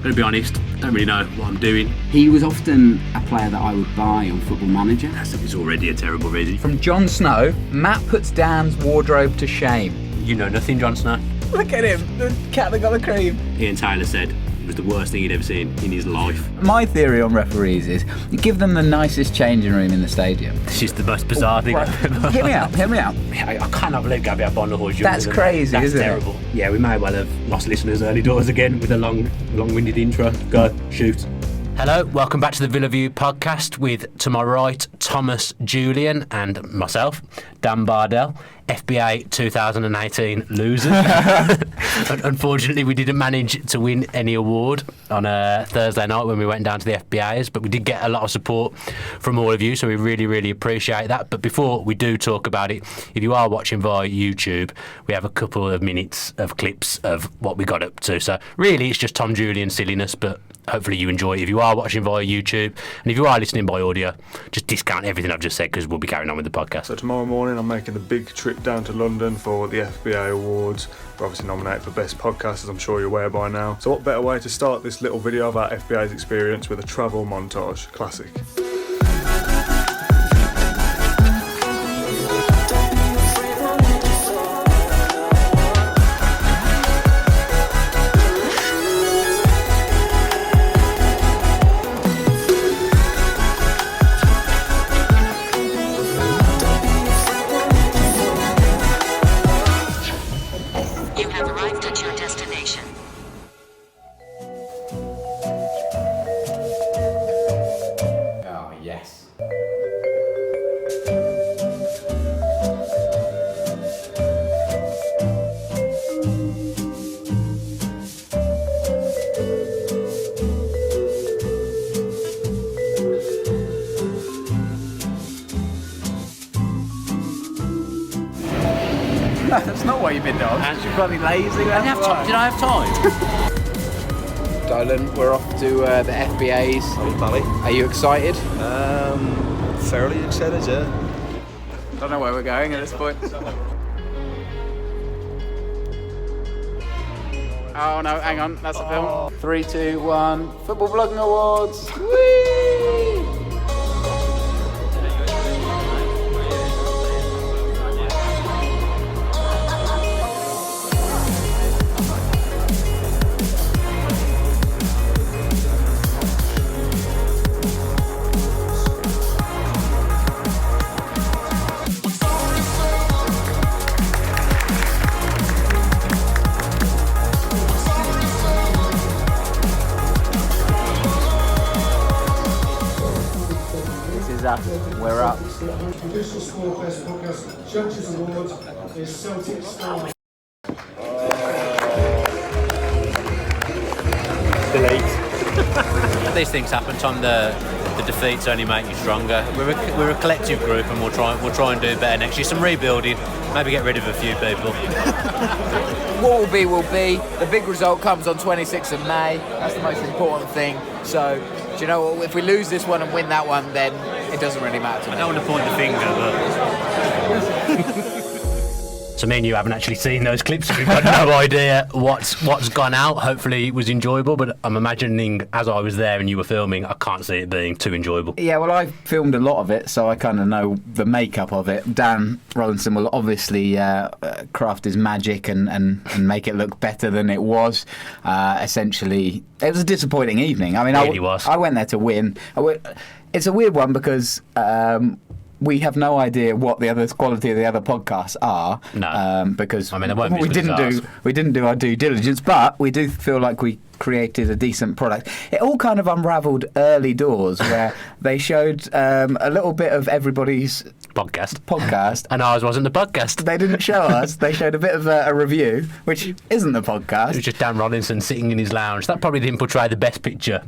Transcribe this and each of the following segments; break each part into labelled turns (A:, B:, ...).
A: Gonna be honest, don't really know what I'm doing.
B: He was often a player that I would buy on Football Manager.
A: It's already a terrible reason.
C: From Jon Snow, Matt puts Dan's wardrobe to shame.
A: You know nothing, Jon Snow.
C: Look at him, the cat that got the cream.
A: Ian Taylor said it was the worst thing he'd ever seen in his life.
C: My theory on referees is you give them the nicest changing room in the stadium.
A: This is the most bizarre thing I've ever
C: Hear me out.
A: I cannot believe Gabriel Bondahor's
C: That's crazy,
A: That's
C: isn't
A: terrible. Yeah, we may well have lost listeners early doors again with a long-winded intro. Go, shoot. Hello, welcome back to the Villa View podcast with, to my right, Thomas Julian and myself, Dan Bardell, FBA 2018 losers. Unfortunately, we didn't manage to win any award on a Thursday night when we went down to the FBAs, but we did get a lot of support from all of you, so we really, really appreciate that. But before we do talk about it, if you are watching via YouTube, we have a couple of minutes of clips of what we got up to. So really, it's just Tom Julian silliness, but hopefully you enjoy it if you are watching via YouTube. And if you are listening by audio, just discount everything I've just said because we'll be carrying on with the podcast.
D: So tomorrow morning I'm making the big trip down to London for the FBA Awards. We're obviously nominated for Best Podcast, as I'm sure you're aware by now. So what better way to start this little video of our FBA's experience with a travel montage. Classic.
C: That's not what you've been doing. You're bloody lazy.
A: Did I have time?
C: Dylan, we're off to the FBAs.
E: Bally.
C: Are you excited?
E: Fairly excited, yeah.
C: Don't know where we're going at this point. Oh no, hang on, that's a film. 3, 2, 1, Football Vlogging Awards. Whee! We're up.
F: Traditional Sport Best Podcast Judges Award is Celtic Star.
A: Delete. These things happen, Tom. The defeats only make you stronger. We're a collective group, and we'll try and do better next year. Some rebuilding, maybe get rid of a few people.
C: What will be. The big result comes on 26th of May. That's the most important thing. So, do you know what? If we lose this one and win that one, then it doesn't really matter to me.
A: I don't want to point the finger, but... So me and you haven't actually seen those clips. We've got no idea what's gone out. Hopefully it was enjoyable, but I'm imagining as I was there and you were filming, I can't see it being too enjoyable.
C: Yeah, well, I filmed a lot of it, so I kind of know the makeup of it. Dan Rolinson will obviously craft his magic and make it look better than it was. Essentially, it was a disappointing evening. I mean,
A: It really was.
C: I went there to win. It's a weird one because... we have no idea what the quality of the other podcasts are.
A: No.
C: Because
A: I mean, they won't be
C: we didn't do our due diligence, but we do feel like we created a decent product. It all kind of unravelled early doors where they showed a little bit of everybody's podcast.
A: And ours wasn't the podcast.
C: They didn't show us. They showed a bit of a review, which isn't the podcast.
A: It was just Dan Rolinson sitting in his lounge. That probably didn't portray the best picture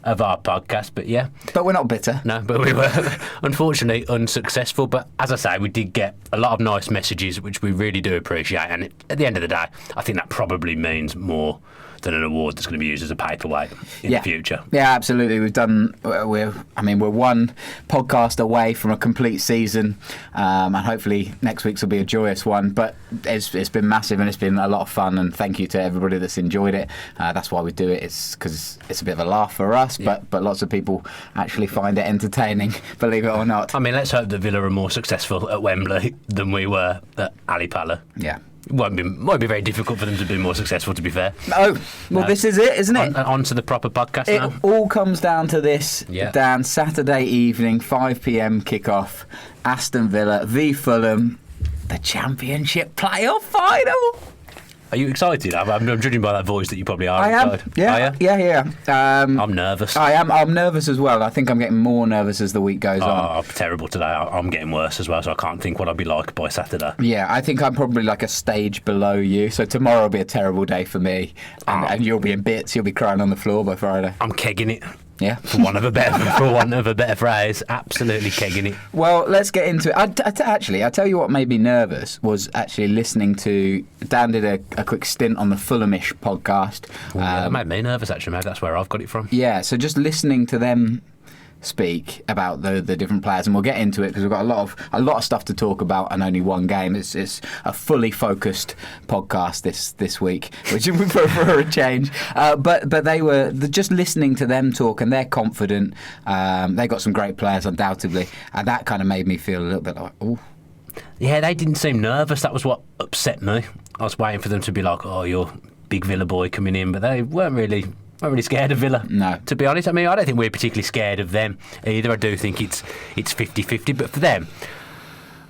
A: of our podcast, but yeah.
C: But we're not bitter.
A: No, but we were unfortunately unsuccessful. But as I say, we did get a lot of nice messages, which we really do appreciate. And at the end of the day, I think that probably means more than an award that's going to be used as a paperweight in the future.
C: Yeah, absolutely. We're one podcast away from a complete season, and hopefully next week's will be a joyous one. But it's been massive and it's been a lot of fun. And thank you to everybody that's enjoyed it. That's why we do it. It's because it's a bit of a laugh for us, but lots of people actually find it entertaining, believe it or not.
A: I mean, let's hope that Villa are more successful at Wembley than we were at Ali Pala.
C: Yeah.
A: It won't be very difficult for them to be more successful, to be fair.
C: Oh, well, this is it, isn't it?
A: On to the proper podcast
C: It
A: now.
C: all comes down to this,
A: Yeah.
C: Dan. Saturday evening, 5 p.m. kickoff. Aston Villa v Fulham, the Championship playoff final.
A: Are you excited? I'm judging by that voice that you probably are.
C: I am.
A: Excited.
C: Yeah,
A: Are you?
C: yeah.
A: I'm nervous.
C: I am. I'm nervous as well. I think I'm getting more nervous as the week goes on.
A: I'm terrible today. I'm getting worse as well, so I can't think what I'll be like by Saturday.
C: Yeah, I think I'm probably like a stage below you. So tomorrow will be a terrible day for me, and you'll be in bits. You'll be crying on the floor by Friday.
A: I'm kegging it.
C: Yeah.
A: For want of a better phrase, absolutely kegging it.
C: Well, let's get into it. I tell you what made me nervous was actually listening to Dan did a quick stint on the Fulhamish podcast.
A: That made me nervous, actually. Maybe that's where I've got it from.
C: Yeah, so just listening to them speak about the different players, and we'll get into it because we've got a lot of stuff to talk about and only one game. It's a fully focused podcast this week, which we prefer a change. But they were just listening to them talk, and they're confident. They got some great players, undoubtedly, and that kind of made me feel a little bit like, oh.
A: Yeah, they didn't seem nervous. That was what upset me. I was waiting for them to be like, "Oh, you're big Villa boy coming in," but they weren't really scared of Villa.
C: No.
A: To be honest, I mean, I don't think we're particularly scared of them either. I do think it's 50-50, but for them,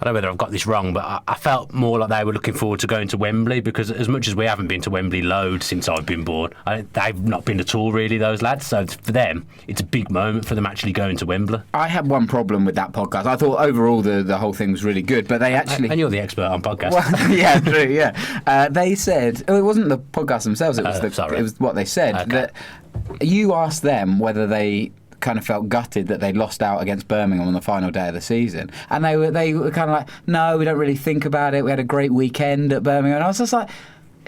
A: I don't know whether I've got this wrong, but I felt more like they were looking forward to going to Wembley, because as much as we haven't been to Wembley loads since I've been born, they've not been at all really, those lads. So for them, it's a big moment for them actually going to Wembley.
C: I had one problem with that podcast. I thought overall the whole thing was really good, but they actually...
A: And you're the expert on podcasts.
C: Well, yeah, true, yeah. They said... it wasn't the podcast themselves, it was it was what they said.
A: Okay.
C: That you asked them whether they kind of felt gutted that they lost out against Birmingham on the final day of the season, and they were kind of like, no, we don't really think about it, we had a great weekend at Birmingham. And I was just like,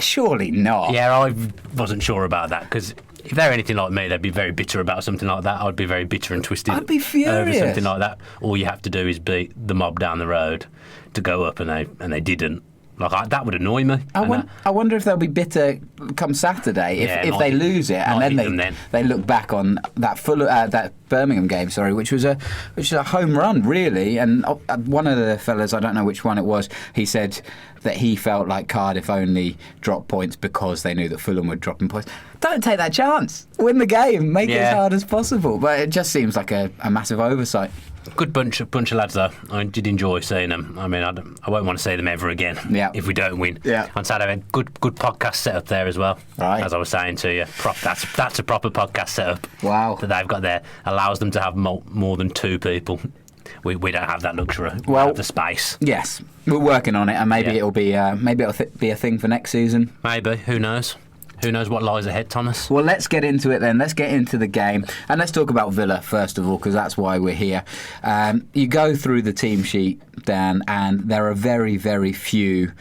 C: surely not.
A: Yeah, I wasn't sure about that, because if they're anything like me, they'd be very bitter about something like that. I'd be very bitter and twisted.
C: I'd be furious
A: over something like that. All you have to do is beat the mob down the road to go up, and they didn't. That would annoy me.
C: I wonder if they'll be bitter come Saturday if they lose it, and then they look back on that Birmingham game, which was a home run really. And one of the fellas, I don't know which one it was, he said that he felt like Cardiff only dropped points because they knew that Fulham were dropping points. Don't take that chance. Win the game. Make it as hard as possible. But it just seems like a massive oversight.
A: Good bunch of lads though. I did enjoy seeing them. I mean, I won't want to see them ever again if we don't win.
C: Yeah.
A: On Saturday, good podcast set up there as well.
C: Right.
A: As I was saying to you, that's a proper podcast setup.
C: Wow.
A: That they've got there. Allows them to have more than two people. We don't have that luxury. We
C: Well,
A: have the space.
C: Yes, we're working on it, and maybe it'll be be a thing for next season.
A: Maybe. Who knows? Who knows what lies ahead, Thomas?
C: Well, let's get into it then. Let's get into the game. And let's talk about Villa, first of all, because that's why we're here. You go through the team sheet, Dan, and there are very, very few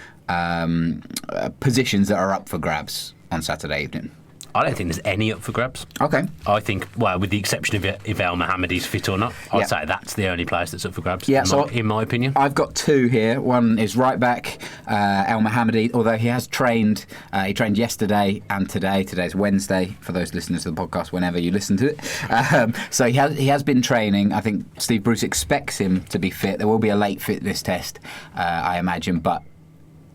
C: positions that are up for grabs on Saturday evening.
A: I don't think there's any up for grabs.
C: Okay.
A: I think, well, with the exception of if El Mohammedi's fit or not, I'd say that's the only place that's up for grabs, in my opinion.
C: I've got two here. One is right back, El Mohammedi, although he has trained. He trained yesterday and today. Today's Wednesday, for those listeners to the podcast, whenever you listen to it. So he has been training. I think Steve Bruce expects him to be fit. There will be a late fitness test, I imagine, but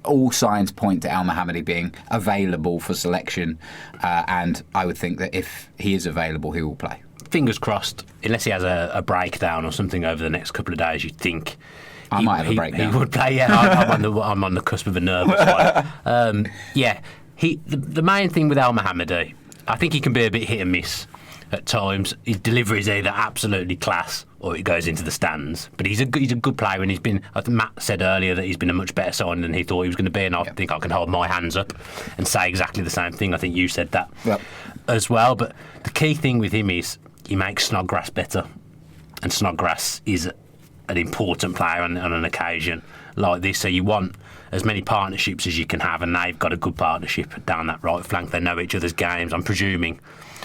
C: all signs point to El Mohammedi being available for selection, and I would think that if he is available, he will play.
A: Fingers crossed, unless he has a breakdown or something over the next couple of days, you'd think
C: I might have a breakdown.
A: He would play, I'm on the cusp of a nervous one. The main thing with El Mohammedi, I think he can be a bit hit and miss at times. His delivery is either absolutely class or it goes into the stands. But he's a good player, and he's been. I think Matt said earlier that he's been a much better signing than he thought he was going to be, and I think I can hold my hands up and say exactly the same thing. I think you said that as well. But the key thing with him is he makes Snodgrass better, and Snodgrass is an important player on an occasion like this. So you want as many partnerships as you can have, and they've got a good partnership down that right flank. They know each other's games. I'm presuming,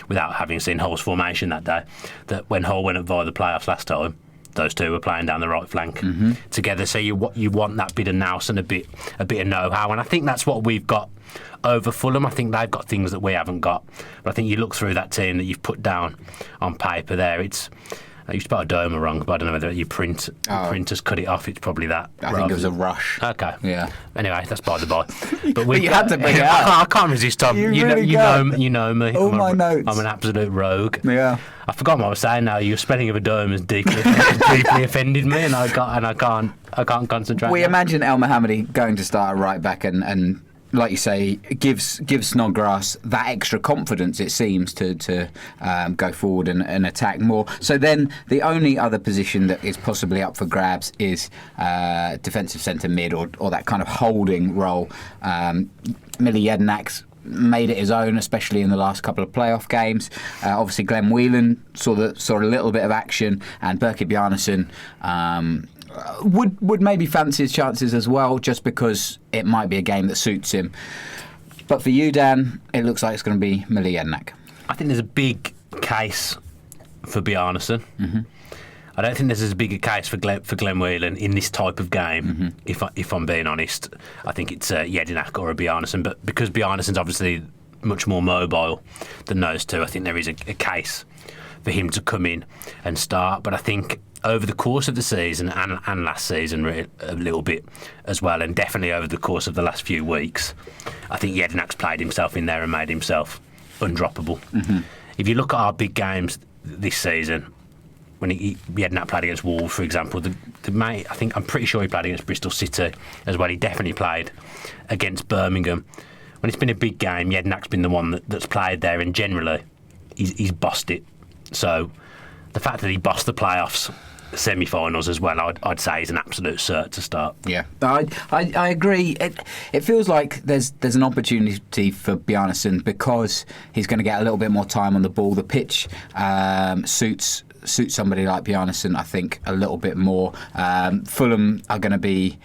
A: without having seen Hull's formation that day, that when Hull went up via the playoffs last time, those two were playing down the right flank together. So you want that bit of nous and a bit of know-how, and I think that's what we've got over Fulham. I think they've got things that we haven't got. But I think you look through that team that you've put down on paper there. You spelled Doma wrong, but I don't know whether your printers cut it off. It's probably that.
C: I think it was a rush.
A: Okay.
C: Yeah.
A: Anyway, that's by the by. But
C: you had to bring it up.
A: I can't resist, Tom. You know me.
C: All my notes.
A: I'm an absolute rogue.
C: Yeah.
A: I forgot what I was saying now. Your spelling of a dome has deeply offended me, and I can't concentrate.
C: We imagine El Mohammadi going to start at right back and like you say, gives Snodgrass that extra confidence, it seems, to go forward and attack more. So then the only other position that is possibly up for grabs is defensive centre mid or that kind of holding role. Millie Jedinak's made it his own, especially in the last couple of playoff games. Obviously, Glenn Whelan saw a little bit of action, and Berke Bjarnason would maybe fancy his chances as well, just because it might be a game that suits him. But for you, Dan, it looks like it's going to be Millie Jedinak.
A: I think there's a big case for Bjarnason. I don't think there's as big a case for Glenn Whelan in this type of game. If I'm being honest, I think it's Jedinak or a Bjarnason. But because Bjarnason's obviously much more mobile than those two, I think there is a case for him to come in and start. But I think over the course of the season and last season a little bit as well, and definitely over the course of the last few weeks, I think Jedinak's played himself in there and made himself undroppable. If you look at our big games this season, when Jedinak played against Wolves, for example, I'm pretty sure he played against Bristol City as well. He definitely played against Birmingham. When it's been a big game, Jedinak's been the one that's played there, and generally he's bossed it. So the fact that he bossed the playoffs semi-finals as well, I'd say is an absolute cert to start. Yeah,
C: I agree. It feels like there's an opportunity for Bjarnason because he's going to get a little bit more time on the ball. The pitch suits somebody like Bjarnason, I think, a little bit more. Fulham are going to be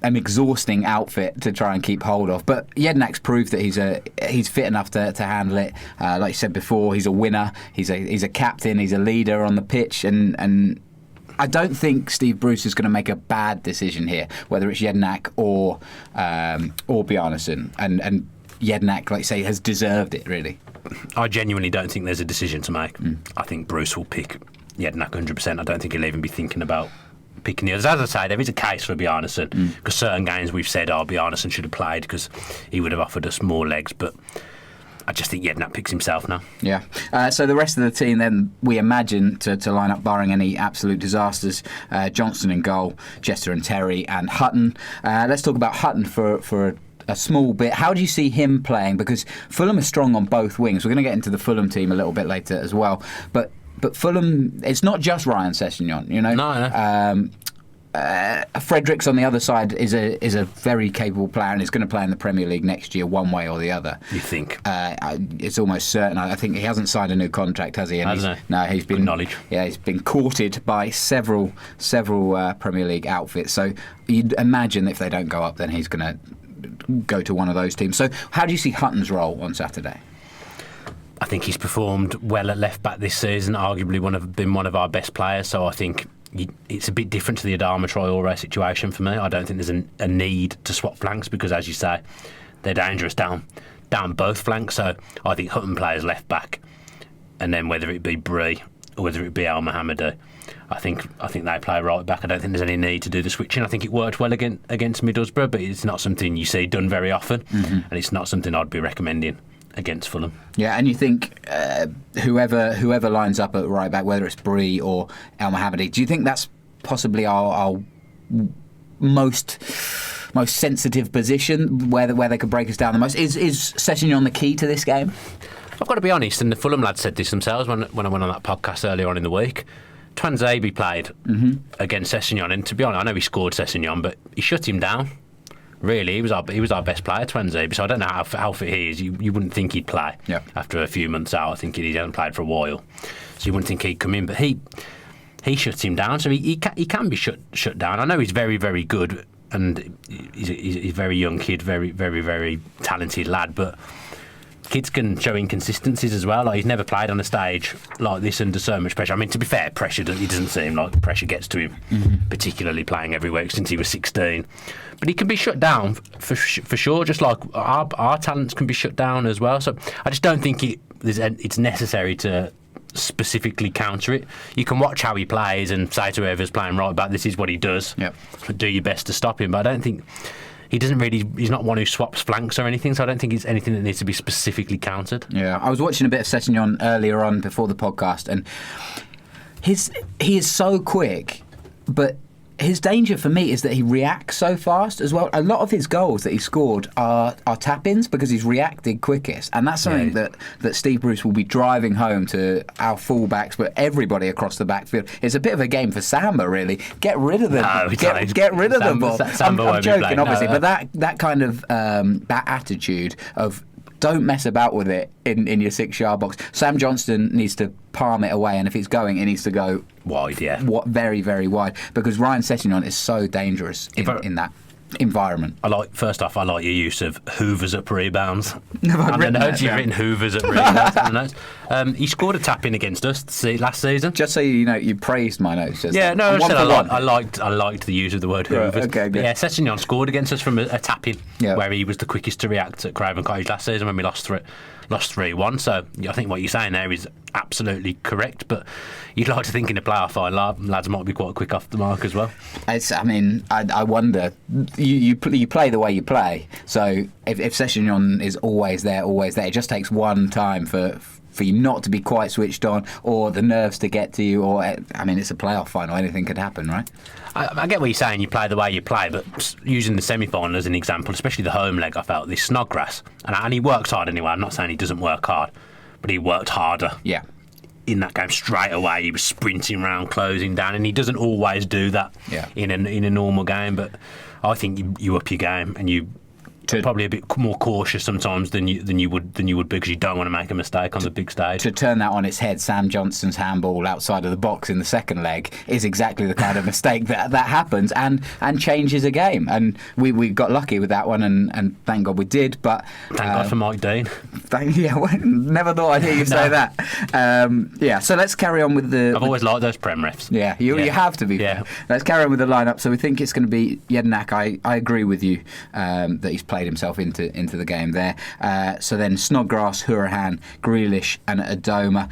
C: an exhausting outfit to try and keep hold of, but Jedinak's proved that he's fit enough to handle it. Like you said before, he's a winner. He's a captain. He's a leader on the pitch, and I don't think Steve Bruce is going to make a bad decision here, whether it's Jedinak or Bjarnason. And Jedinak, like you say, has deserved it, really.
A: I genuinely don't think there's a decision to make. I think Bruce will pick Jedinak 100%. I don't think he'll even be thinking about picking the others. As I say, there is a case for Bjarnason, because certain games we've said, Bjarnason should have played because he would have offered us more legs, but I just think Jedinak picks himself now.
C: Yeah. So the rest of the team then, we imagine to line up, barring any absolute disasters, Johnson in goal, Jester and Terry and Hutton. Let's talk about Hutton for a small bit. How do you see him playing? Because Fulham are strong on both wings. We're going to get into the Fulham team a little bit later as well. But Fulham, it's not just Ryan Sessegnon, you know.
A: No.
C: Fredericks on the other side is a very capable player and is going to play in the Premier League next year, one way or the other.
A: You think?
C: It's almost certain. I think he hasn't signed a new contract, has he?
A: Hasn't he?
C: No, he's been.
A: Good knowledge.
C: Yeah, he's been courted by several Premier League outfits. So you'd imagine if they don't go up, then he's going to go to one of those teams. So how do you see Hutton's role on Saturday?
A: I think he's performed well at left back this season, arguably been one of our best players, so I think it's a bit different to the Adama Traore situation for me. I don't think there's a need to swap flanks because, as you say, they're dangerous down both flanks, so I think Hutton plays left back, and then whether it be Bree or whether it be El Mohammadi, I think they play right back. I don't think there's any need to do the switching. I think it worked well against Middlesbrough, but it's not something you see done very often, and it's not something I'd be recommending against Fulham.
C: Yeah, and you think whoever lines up at right back, whether it's Bree or El Mohammadi, do you think that's possibly our most sensitive position, where they could break us down the most? Is Sessegnon the key to this game?
A: I've got to be honest, and the Fulham lads said this themselves when I went on that podcast earlier on in the week. Twanzebe played against Sessegnon, and to be honest, I know he scored Sessegnon, but he shut him down. Really, he was our best player, Twanzebe. So I don't know how fit he is. You wouldn't think he'd play after a few months out. I think he hasn't played for a while, so you wouldn't think he'd come in. But he shuts him down, so he can be shut down. I know he's very, very good and he's a very young kid, very, very, very talented lad, but kids can show inconsistencies as well. Like, he's never played on a stage like this under so much pressure. I mean, to be fair, pressure, it doesn't seem like pressure gets to him, particularly playing every week since he was 16. But he can be shut down for sure, just like our talents can be shut down as well. So I just don't think it's necessary to specifically counter it. You can watch how he plays and say to whoever's playing right back, this is what he does.
C: Yep.
A: Do your best to stop him. But I don't think... He's not one who swaps flanks or anything, so I don't think it's anything that needs to be specifically countered.
C: Yeah, I was watching a bit of Sessegnon earlier on before the podcast, and he is so quick, but his danger for me is that he reacts so fast as well. A lot of his goals that he scored are tap-ins because he's reacted quickest, and that's something that Steve Bruce will be driving home to our fullbacks, but everybody across the backfield. It's a bit of a game for Samba, really. Get rid of them.
A: No,
C: get rid of them, Bob. I'm joking, obviously,
A: no,
C: but that kind of that attitude of don't mess about with it in your 6-yard box. Sam Johnston needs to palm it away, and if it's going, it needs to go
A: wide,
C: very, very wide, because Ryan Sessegnon is so dangerous in that environment.
A: First off, I like your use of hoovers up rebounds.
C: Have I written that
A: You've
C: down?
A: written hoovers up rebounds on the notes. He scored a tap-in against us last season.
C: Just so you know, you praised my notes.
A: Yeah, no, I liked the use of the word
C: Right,
A: hoovers.
C: okay, good.
A: Yeah, Sessegnon scored against us from a tap-in,
C: Yeah.
A: where he was the quickest to react at Craven Cottage last season when we lost 3-1. So I think what you're saying there is absolutely correct, but you'd like to think in a playoff final, lads might be quite quick off the mark as well.
C: I wonder. You play the way you play. So if Sessegnon is always there, it just takes one time for you not to be quite switched on, or the nerves to get to you, or it's a playoff final. Anything could happen, right?
A: I get what you're saying, you play the way you play, but using the semi-final as an example, especially the home leg, I felt this Snodgrass, and he works hard anyway. I'm not saying he doesn't work hard, but he worked harder.
C: Yeah.
A: In that game straight away, he was sprinting around, closing down, and he doesn't always do that in a normal game. But I think you up your game, and you probably a bit more cautious sometimes than you would because you don't want to make a mistake on the big stage.
C: To turn that on its head, Sam Johnston's handball outside of the box in the second leg is exactly the kind of mistake that happens and changes a game. And we got lucky with that one, and thank God we did. But
A: Thank God for Mike Dean.
C: Never thought I'd hear you say that. So let's carry on with the...
A: I've always liked those Prem refs.
C: Yeah, you have to be fair. Let's carry on with the lineup. So we think it's going to be Jednak. I agree with you that he's played himself into the game there. So then Snodgrass, Hourihane, Grealish and Adoma.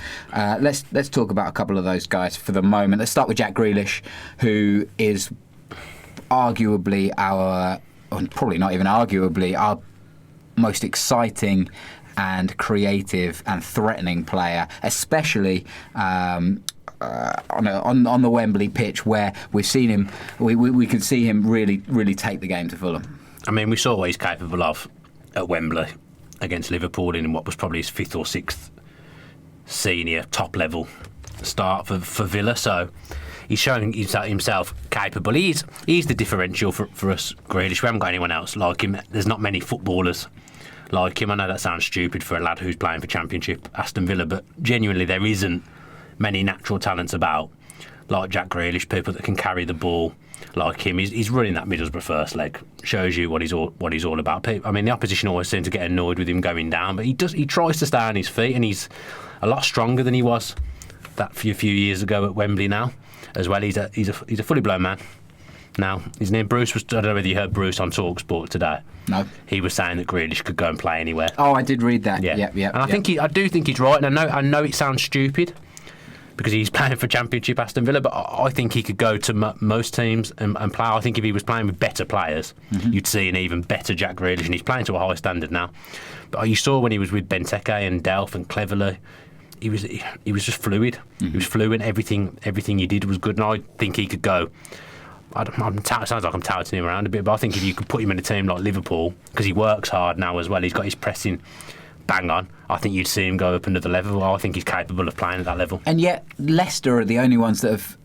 C: Let's talk about a couple of those guys for the moment. Let's start with Jack Grealish, who is arguably probably not even arguably, our most exciting and creative and threatening player, especially on the Wembley pitch, where we've seen him. We could see him really take the game to Fulham.
A: I mean, we saw what he's capable of at Wembley against Liverpool in what was probably his 5th or 6th senior top level start for Villa. So he's showing himself capable. He's the differential for us, Grealish. We haven't got anyone else like him. There's not many footballers like him. I know that sounds stupid for a lad who's playing for Championship Aston Villa, but genuinely there isn't many natural talents about like Jack Grealish, people that can carry the ball like him. He's running that Middlesbrough first leg, shows you what he's all about. I mean, the opposition always seem to get annoyed with him going down, but he tries to stay on his feet, and he's a lot stronger than he was that few years ago at Wembley now as well. He's a fully blown man now. His name Bruce was, I don't know whether you heard Bruce on TalkSport today.
C: No.
A: He was saying that Grealish could go and play anywhere.
C: Oh, I did read that.
A: Yeah.
C: And
A: I do think he's right, and I know it sounds stupid because he's playing for Championship Aston Villa, but I think he could go to most teams and play. I think if he was playing with better players, you'd see an even better Jack Grealish, and he's playing to a high standard now. But you saw when he was with Benteke and Delph and Cleverley, he was just fluid. He was fluent. Everything he did was good, and I think he could go. Sounds like I'm touting him around a bit, but I think if you could put him in a team like Liverpool, because he works hard now as well, he's got his pressing bang on, I think you'd see him go up another level. I think he's capable of playing at that level. And
C: yet Leicester are the only ones that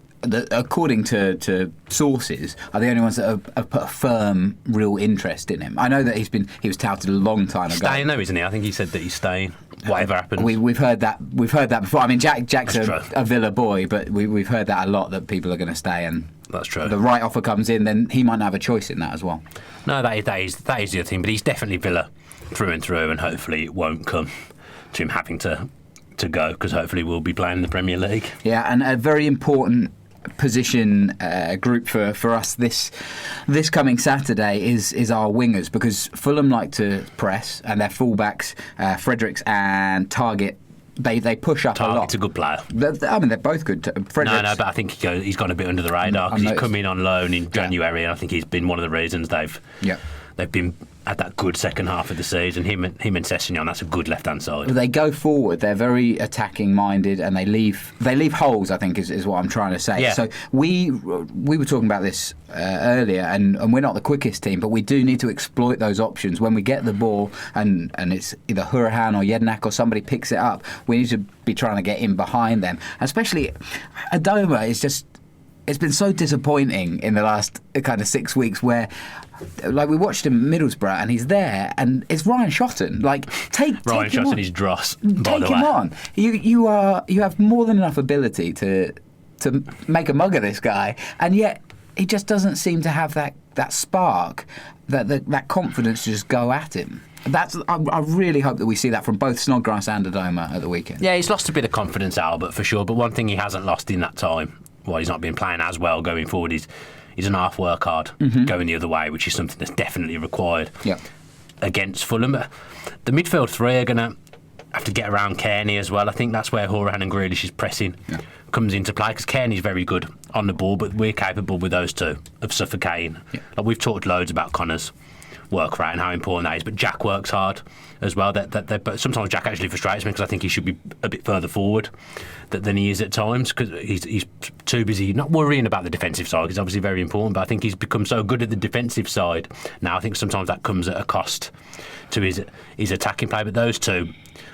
C: according to sources, are the only ones that have put a firm, real interest in him. I know that he was touted a long time ago.
A: Staying though, isn't he? I think he said that he's staying. Whatever happens.
C: We've heard that before. I mean, Jack's a Villa boy, but we've heard that a lot, that people are going to stay, and
A: That's true.
C: the right offer comes in, then he might not have a choice in that as well.
A: No, that is the other thing. But he's definitely Villa through and through, and hopefully it won't come to him having to go, because hopefully we'll be playing in the Premier League.
C: Yeah, and a very important position group for us this coming Saturday is our wingers, because Fulham like to press, and their fullbacks, Fredericks and Target, they push up a lot.
A: Target's a good player.
C: I mean, they're both good. Fredericks,
A: No, but I think he's gone a bit under the radar because he's come in on loan in January, and I think he's been one of the reasons they've been at that good second half of the season. Him and Sessegnon, that's a good left-hand side.
C: They go forward. They're very attacking-minded, and they leave holes, I think, is what I'm trying to say.
A: Yeah.
C: So we were talking about this earlier, and we're not the quickest team, but we do need to exploit those options. When we get the ball, and it's either Hurahan or Jednak or somebody picks it up, we need to be trying to get in behind them. Especially Adoma is just... It's been so disappointing in the last kind of 6 weeks, where, like, we watched him at Middlesbrough and he's there, and it's Ryan Shotton. Like, take
A: Ryan
C: him
A: Shotton
C: on.
A: is dross. By
C: Take
A: the
C: him
A: way.
C: on. You have more than enough ability to make a mug of this guy, and yet he just doesn't seem to have that spark, that confidence to just go at him. I really hope that we see that from both Snodgrass and Adoma at the weekend.
A: Yeah, he's lost a bit of confidence, Albert, for sure. But one thing he hasn't lost in that time, while he's not been playing as well going forward, is an half work hard going the other way, which is something that's definitely required against Fulham. The midfield three are going to have to get around Kearney as well. I think that's where Horan and Grealish's pressing comes into play, because Kearney's very good on the ball, but we're capable with those two of suffocating. Like, we've talked loads about Connor's work rate and how important that is, but Jack works hard as well. But sometimes Jack actually frustrates me, because I think he should be a bit further forward than he is at times, because he's too busy not worrying about the defensive side, because obviously very important, but I think he's become so good at the defensive side now. I think sometimes that comes at a cost to his attacking play, but those two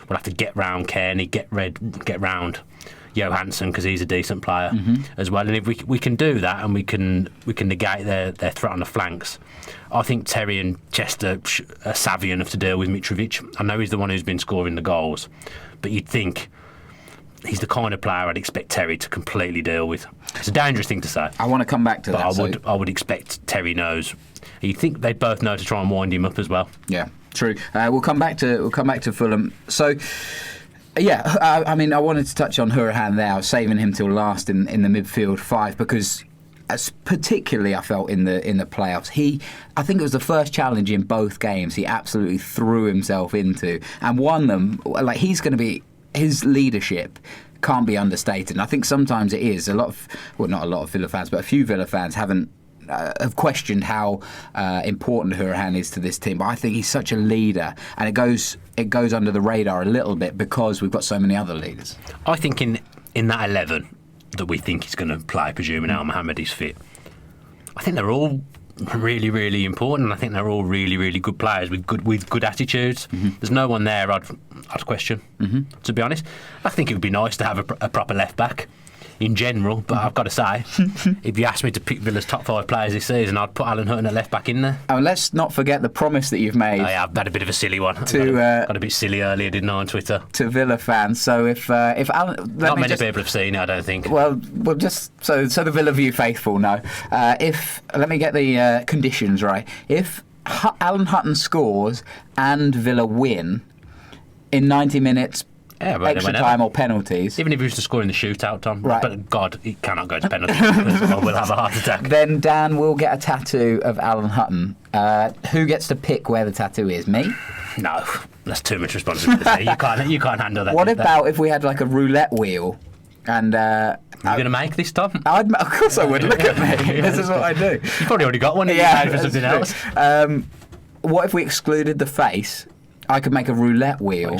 A: will have to get round Kearney, get round Johansson, because he's a decent player as well. And if we can do that, and we can negate their threat on the flanks, I think Terry and Chester are savvy enough to deal with Mitrovic. I know he's the one who's been scoring the goals, but you'd think he's the kind of player I'd expect Terry to completely deal with. It's a dangerous thing to say.
C: I want to come back to that.
A: But I would expect Terry knows. You'd think they both know to try and wind him up as well.
C: Yeah, true. We'll come back to Fulham. So. Yeah, I mean, I wanted to touch on Hurahan there. I was saving him till last in the midfield five, because particularly I felt in the playoffs, I think it was the first challenge in both games he absolutely threw himself into and won them. Like, he's going to be, his leadership can't be understated, and I think sometimes it is. Not a lot of Villa fans, but a few Villa fans have questioned how important Hurahan is to this team, but I think he's such a leader, and it goes under the radar a little bit because we've got so many other leaders.
A: I think in that 11 that we think he's going to play, presuming Al Mohammed is fit, I think they're all really, really important, and I think they're all really, really good players with good attitudes. There's no one there I'd question, to be honest. I think it would be nice to have a proper left back in general, but I've got to say, if you asked me to pick Villa's top 5 players this season, I'd put Alan Hutton at left back in there.
C: And let's not forget the promise that you've made.
A: I've had a bit of a silly one. Got a bit silly earlier, didn't I, on Twitter?
C: To Villa fans. So if Alan,
A: not many people have seen it, I don't think.
C: Well, just so the Villa View faithful know. Let me get the conditions right. If Alan Hutton scores and Villa win in 90 minutes. Extra time or penalties.
A: Even if he was to score in the shootout, Tom.
C: Right.
A: But God, it cannot go to penalties because we'll have a heart attack.
C: Then Dan will get a tattoo of Alan Hutton. Who gets to pick where the tattoo is? Me?
A: No, that's too much responsibility. You can't handle that.
C: What about if we had like a roulette wheel? And
A: are you going to make this, Tom?
C: Of course I would. Look at me. This is what I do.
A: You've probably already got one.
C: Yeah,
A: for something else.
C: What if we excluded the face? I could make a roulette wheel.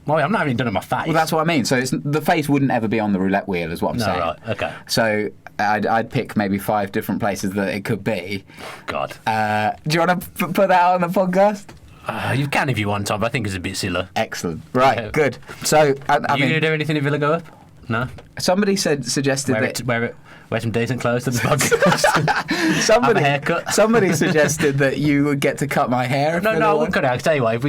A: Well, I'm not even done on my face.
C: Well, that's what I mean. So the face wouldn't ever be on the roulette wheel, is what I'm saying.
A: Right, okay.
C: So I'd pick maybe 5 different places that it could be.
A: God.
C: Do you want to put that out on the podcast?
A: You can if you want, Tom, but I think it's a bit silly.
C: Excellent. Right, good. So,
A: you going to do anything if Villa go up? No?
C: Somebody suggested
A: wear some decent clothes to the podcast.
C: Somebody,
A: have a haircut.
C: Somebody suggested that you would get to cut my hair.
A: No, I wouldn't cut it. I'll tell you what,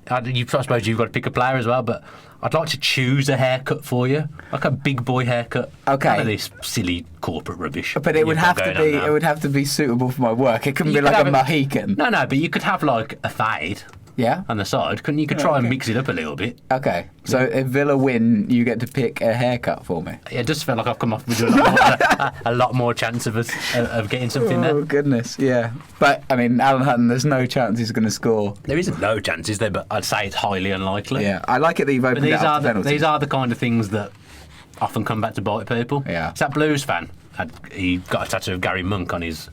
A: I suppose you've got to pick a player as well, but I'd like to choose a haircut for you, like a big boy haircut.
C: Okay.
A: None of this silly corporate rubbish.
C: But it would
A: you've got
C: have to
A: going
C: be.
A: on now.
C: It would have to be suitable for my work. It couldn't
A: You
C: be
A: could
C: like a
A: have
C: Mohican.
A: No, but you could have like a fade
C: Yeah.
A: on the side, couldn't you? Could try and
C: okay.
A: mix it up a little bit.
C: Okay. So if Villa win, you get to pick a haircut for me.
A: Yeah, it does feel like I've come off with a lot more chance of us of getting something
C: Oh
A: there.
C: goodness, yeah. But I mean, Alan Hutton, there's no chance he's going to score.
A: There isn't no chances there, but I'd say it's highly unlikely.
C: Yeah, I like it that you've
A: But
C: opened it up to penalties.
A: these are the kind of things that often come back to bite people.
C: Yeah.
A: It's that Blues fan. He got a tattoo of Gary Monk on his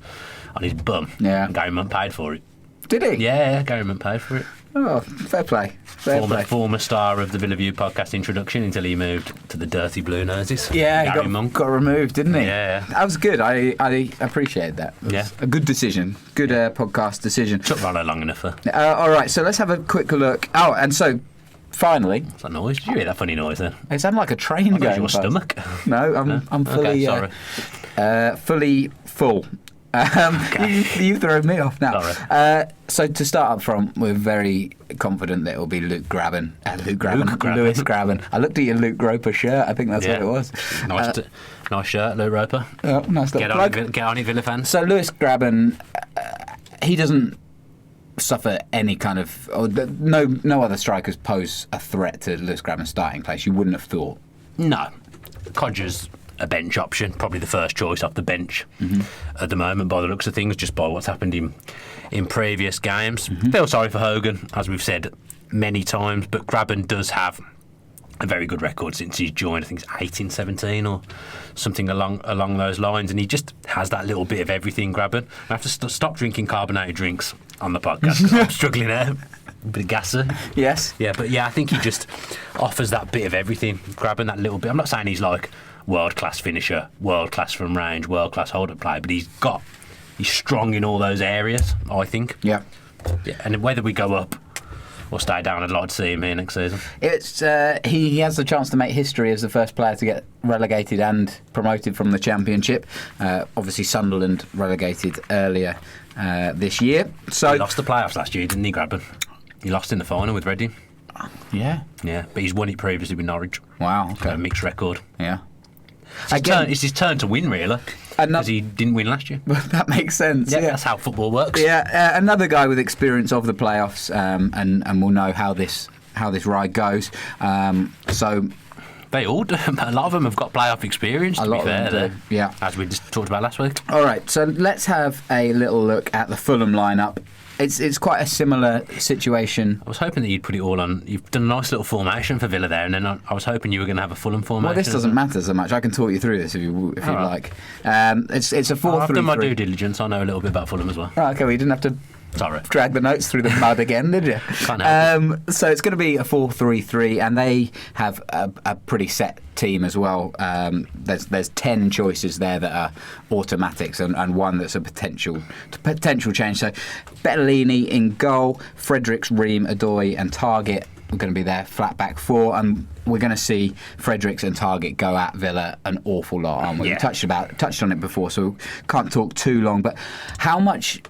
A: bum.
C: Yeah.
A: And Gary Monk paid for it.
C: Did he?
A: Yeah, Gary Monk paid for it.
C: Oh, fair play. Fair play.
A: Former star of the Villa View podcast introduction until he moved to the dirty Blue Noses.
C: Yeah,
A: Gary
C: he
A: Monk.
C: got removed, didn't he?
A: Yeah.
C: That was good. I appreciate that. It was
A: Yeah.
C: a good decision. Good podcast decision.
A: Took Rollo long enough for
C: All right, so let's have a quick look. Oh, and so finally,
A: what's that noise. Did you hear that funny noise then?
C: it sounded like a train
A: I thought it
C: going
A: was your
C: past.
A: stomach.
C: No, I'm fully
A: Okay, sorry.
C: fully full. You've thrown me off now.
A: Sorry.
C: So to start up front, we're very confident that it will be Lewis Graben. I looked at your Luke Groper shirt. I think that's
A: Yeah.
C: what it was.
A: Nice shirt, Lou Roper.
C: Oh, nice little plug.
A: Get on it, Villa fans.
C: So Lewis Graben, he doesn't suffer any kind of. No other strikers pose a threat to Lewis Graben's starting place. You wouldn't have thought.
A: No. Codger's a bench option, probably the first choice off the bench at the moment by the looks of things, just by what's happened in previous games. Feel sorry for Hogan, as we've said many times, but Graben does have a very good record since he's joined. I think it's 18-17 or something along those lines, and he just has that little bit of everything. Graben. I have to stop drinking carbonated drinks on the podcast 'cause I'm struggling there. A bit of gasser.
C: Yes.
A: Yeah, but I think he just offers that bit of everything. Grabbing that little bit. I'm not saying he's like world-class finisher, world-class from range, world-class hold-up play, but he's strong in all those areas, I think.
C: Yeah.
A: And whether we go up or stay down, I'd like to see him here next season.
C: It's he has the chance to make history as the first player to get relegated and promoted from the Championship. Obviously, Sunderland relegated earlier this year. So
A: He lost the playoffs last year, didn't he, Graben? He lost in the final with Reading.
C: yeah.
A: Yeah, but he's won it previously with Norwich.
C: Wow.
A: Got a
C: Okay.
A: mixed record.
C: Yeah.
A: It's his turn to win, really, because he didn't win last year.
C: That makes sense.
A: Yeah, that's how football works.
C: Yeah, another guy with experience of the playoffs, and will know how this ride goes. So
A: They all do. A lot of them have got playoff experience, to
C: A lot
A: be
C: of
A: fair.
C: them do, yeah.
A: As we just talked about last week.
C: all right, so let's have a little look at the Fulham lineup. It's quite a similar situation.
A: I was hoping that you'd put it all on. You've done a nice little formation for Villa there, and then I was hoping you were going to have a Fulham formation.
C: Well, this doesn't matter so much. I can talk you through this if you
A: All right.
C: like. It's a 4-3-3.
A: I've done my due diligence. I know a little bit about Fulham as well.
C: Right, okay, well, you didn't have to
A: Sorry.
C: drag the notes through the mud again, did you?
A: Can't help
C: So it's going to be a 4-3-3, and they have a pretty set team as well. There's 10 choices there that are automatics, and one that's a potential change. So Bettelini in goal, Fredericks, Ream, Adoy, and Target are going to be their flat back four, and we're going to see Fredericks and Target go at Villa an awful lot, aren't we?
A: Yeah.
C: We touched on it before, so can't talk too long. But how much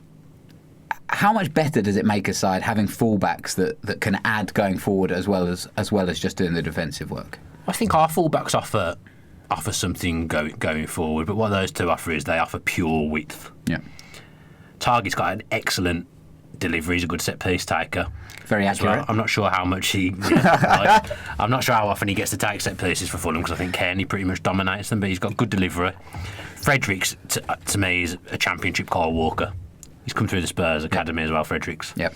C: better does it make a side having fullbacks that can add going forward as well as just doing the defensive work?
A: I think our fullbacks offer something going forward, but what those two offer is they offer pure width.
C: Yeah,
A: Target's got an excellent delivery. He's a good set piece taker.
C: very
A: as well.
C: accurate.
A: I'm not sure how much I'm not sure how often he gets to take set pieces for Fulham, because I think Kearney pretty much dominates them, but he's got good delivery. Fredericks, to me, is a championship Kyle Walker. He's come through the Spurs academy as well, Fredericks.
C: Yep.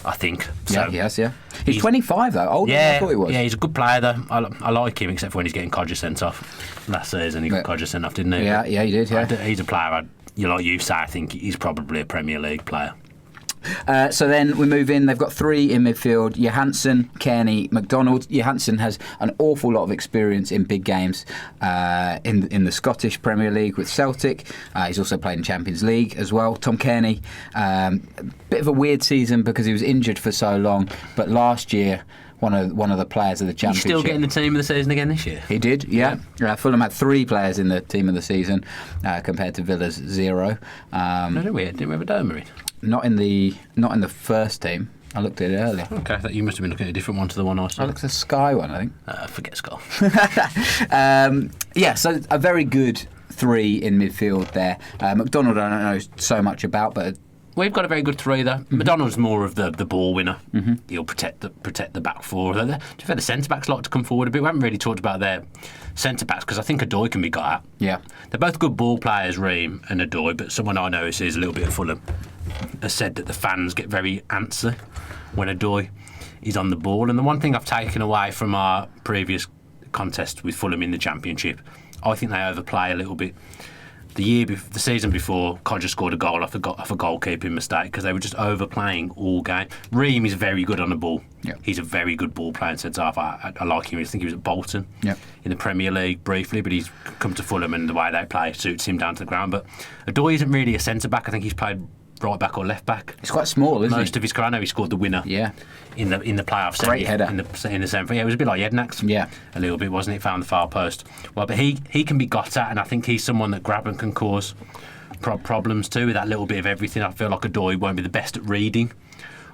A: I think. So,
C: Yeah, yes, yeah. He's 25 though, older than I thought he was.
A: Yeah, he's a good player though. I like him, except for when he's getting Codger sent off. Last season he got Codger sent off, didn't he?
C: Yeah, he did, yeah.
A: He's a player, like you say, I think he's probably a Premier League player.
C: So then we move in. They've got three in midfield: Johansson, Kearney, McDonald. Johansson has an awful lot of experience in big games in the Scottish Premier League with Celtic. He's also played in Champions League as well. Tom Kearney, bit of a weird season because he was injured for so long, but last year one of the players of the Championship.
A: He's still getting the team of the season again this year.
C: He did, yeah. Fulham had 3 players in the team of the season compared to Villa's 0.
A: Didn't we have a Domer in?
C: Not in the first team. I looked at it earlier.
A: Okay, I thought you must have been looking at a different one to the one I saw.
C: I looked at the Sky one, I think.
A: Forget Skull.
C: So a very good 3 in midfield there. McDonald I don't know so much about, but
A: We've got a very good 3 there. McDonald's more of the ball winner. He'll protect the back 4. To be fair, the centre backs like to come forward a bit. We haven't really talked about their centre backs because I think Adoy can be got at.
C: Yeah,
A: they're both good ball players, Ream and Adoy. But someone I know who sees a little bit of Fulham has said that the fans get very antsy when Adoy is on the ball. And the one thing I've taken away from our previous contest with Fulham in the Championship, I think they overplay a little bit. The season before, Codger scored a goal off a goalkeeping mistake because they were just overplaying all game. Ream is very good on the ball.
C: Yep.
A: He's a very good ball player in centre half. I like him. I think he was at Bolton in the Premier League briefly, but he's come to Fulham and the way they play suits him down to the ground. But Adoy isn't really a centre back. I think he's played right back or left back.
C: He's quite small, isn't he?
A: Most of his career. I know he scored the winner.
C: Yeah.
A: In the playoffs.
C: Great header.
A: In the semi. Yeah, it was a bit like Jednak's.
C: Yeah.
A: A little bit, wasn't it? Found the far post. Well, but he can be got at, and I think he's someone that Grabban can cause problems too with that little bit of everything. I feel like Adoy won't be the best at reading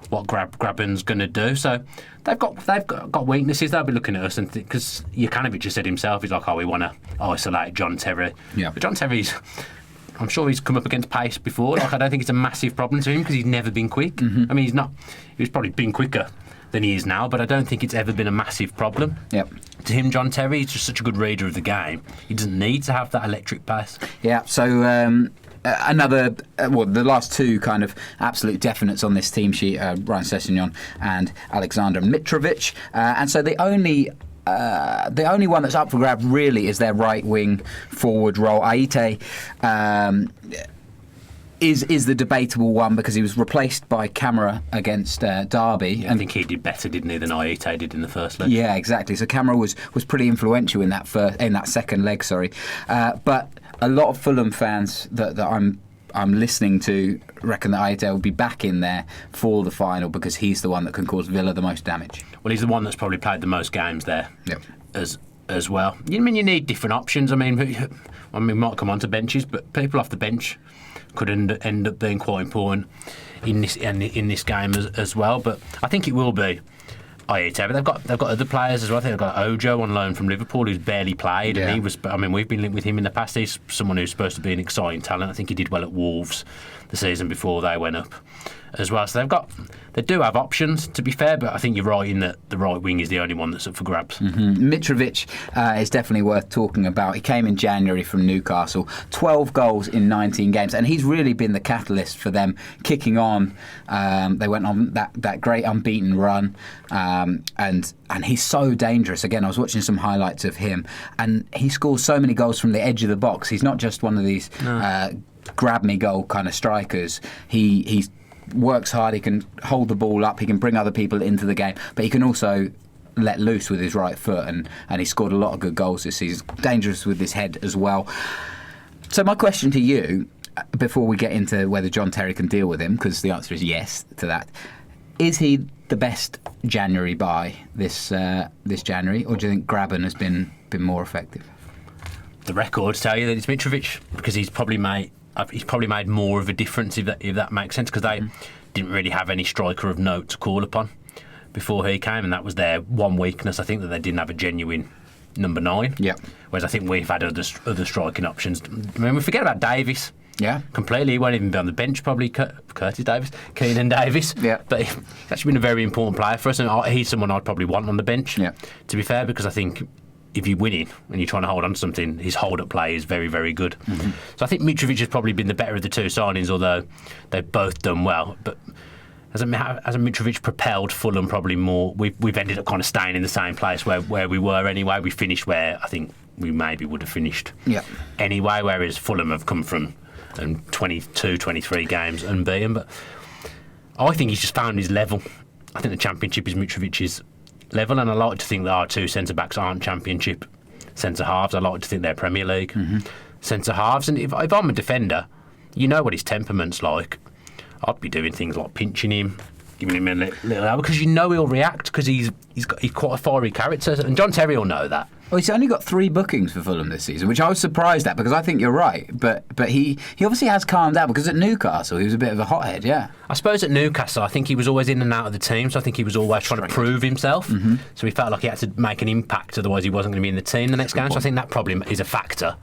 A: what Grabban's going to do. So they've got weaknesses. They'll be looking at us and because Jokanovic has said himself, he's like, we want to isolate John Terry.
C: Yeah.
A: But John Terry's, I'm sure he's come up against pace before. Like, I don't think it's a massive problem to him because he's never been quick. I mean, he's probably been quicker than he is now, but I don't think it's ever been a massive problem.
C: Yep.
A: To him, John Terry, he's just such a good reader of the game. He doesn't need to have that electric pace.
C: Yeah, so the last 2 kind of absolute definites on this team sheet are Ryan Sessegnon and Alexander Mitrovic. And so the only one that's up for grab really is their right wing forward role. Aite is the debatable one because he was replaced by Camara against Derby.
A: Yeah, I think he did better, didn't he, than Aite did in the first leg.
C: Yeah, exactly. So Camara was pretty influential in that second leg. But a lot of Fulham fans that I'm listening to reckon that Aite will be back in there for the final because he's the one that can cause Villa the most damage.
A: Well, he's the one that's probably played the most games there.
C: Yep.
A: As well. You need different options. I mean, we might come on to benches, but people off the bench could end up being quite important in this game as well. But I think it will be Aite. But they've got other players as well. I think they've got Ojo on loan from Liverpool who's barely played, and he was. I mean, we've been linked with him in the past. He's someone who's supposed to be an exciting talent. I think he did well at Wolves the season before they went up as well. So they do have options, to be fair, but I think you're right in that the right wing is the only one that's up for grabs.
C: Mitrovic is definitely worth talking about. He came in January from Newcastle, 12 goals in 19 games, and he's really been the catalyst for them kicking on. They went on that great unbeaten run, and he's so dangerous. Again, I was watching some highlights of him, and he scores so many goals from the edge of the box. He's not just one of these grab me goal kind of strikers. He works hard, he can hold the ball up, he can bring other people into the game, but he can also let loose with his right foot, and he scored a lot of good goals this season. Dangerous with his head as well. So my question to you, before we get into whether John Terry can deal with him, because the answer is yes to that, is he the best January buy this January, or do you think Grabban has been more effective?
A: The records tell you that it's Mitrovic, because he's probably made more of a difference, if that makes sense, because they didn't really have any striker of note to call upon before he came, and that was their one weakness. I think that they didn't have a genuine number 9.
C: Yeah.
A: Whereas I think we've had other striking options. I mean, we forget about Davis.
C: Yeah.
A: Completely. He won't even be on the bench, probably. Keenan Davis.
C: Yeah.
A: But he's actually been a very important player for us, and he's someone I'd probably want on the bench, to be fair, because I think if you're winning and you're trying to hold on to something, his hold-up play is very, very good. So I think Mitrovic has probably been the better of the 2 signings, although they've both done well. But as a Mitrovic propelled Fulham probably more, we've ended up kind of staying in the same place where we were anyway. We finished where I think we maybe would have finished anyway, whereas Fulham have come from 22, 23 games unbeaten. But I think he's just found his level. I think the Championship is Mitrovic's level, and I like to think that our 2 centre-backs aren't Championship centre-halves. I like to think they're Premier League centre-halves. And if I'm a defender, you know what his temperament's like. I'd be doing things like pinching him, giving him a little elbow, because you know he'll react, because he's quite a fiery character, and John Terry will know that.
C: Well, he's only got 3 bookings for Fulham this season, which I was surprised at because I think you're right. But he obviously has calmed down because at Newcastle he was a bit of a hothead, yeah.
A: I suppose at Newcastle I think he was always in and out of the team, so I think he was always trying to prove himself. So he felt like he had to make an impact, otherwise he wasn't going to be in the team the next game. So I think that probably is a factor.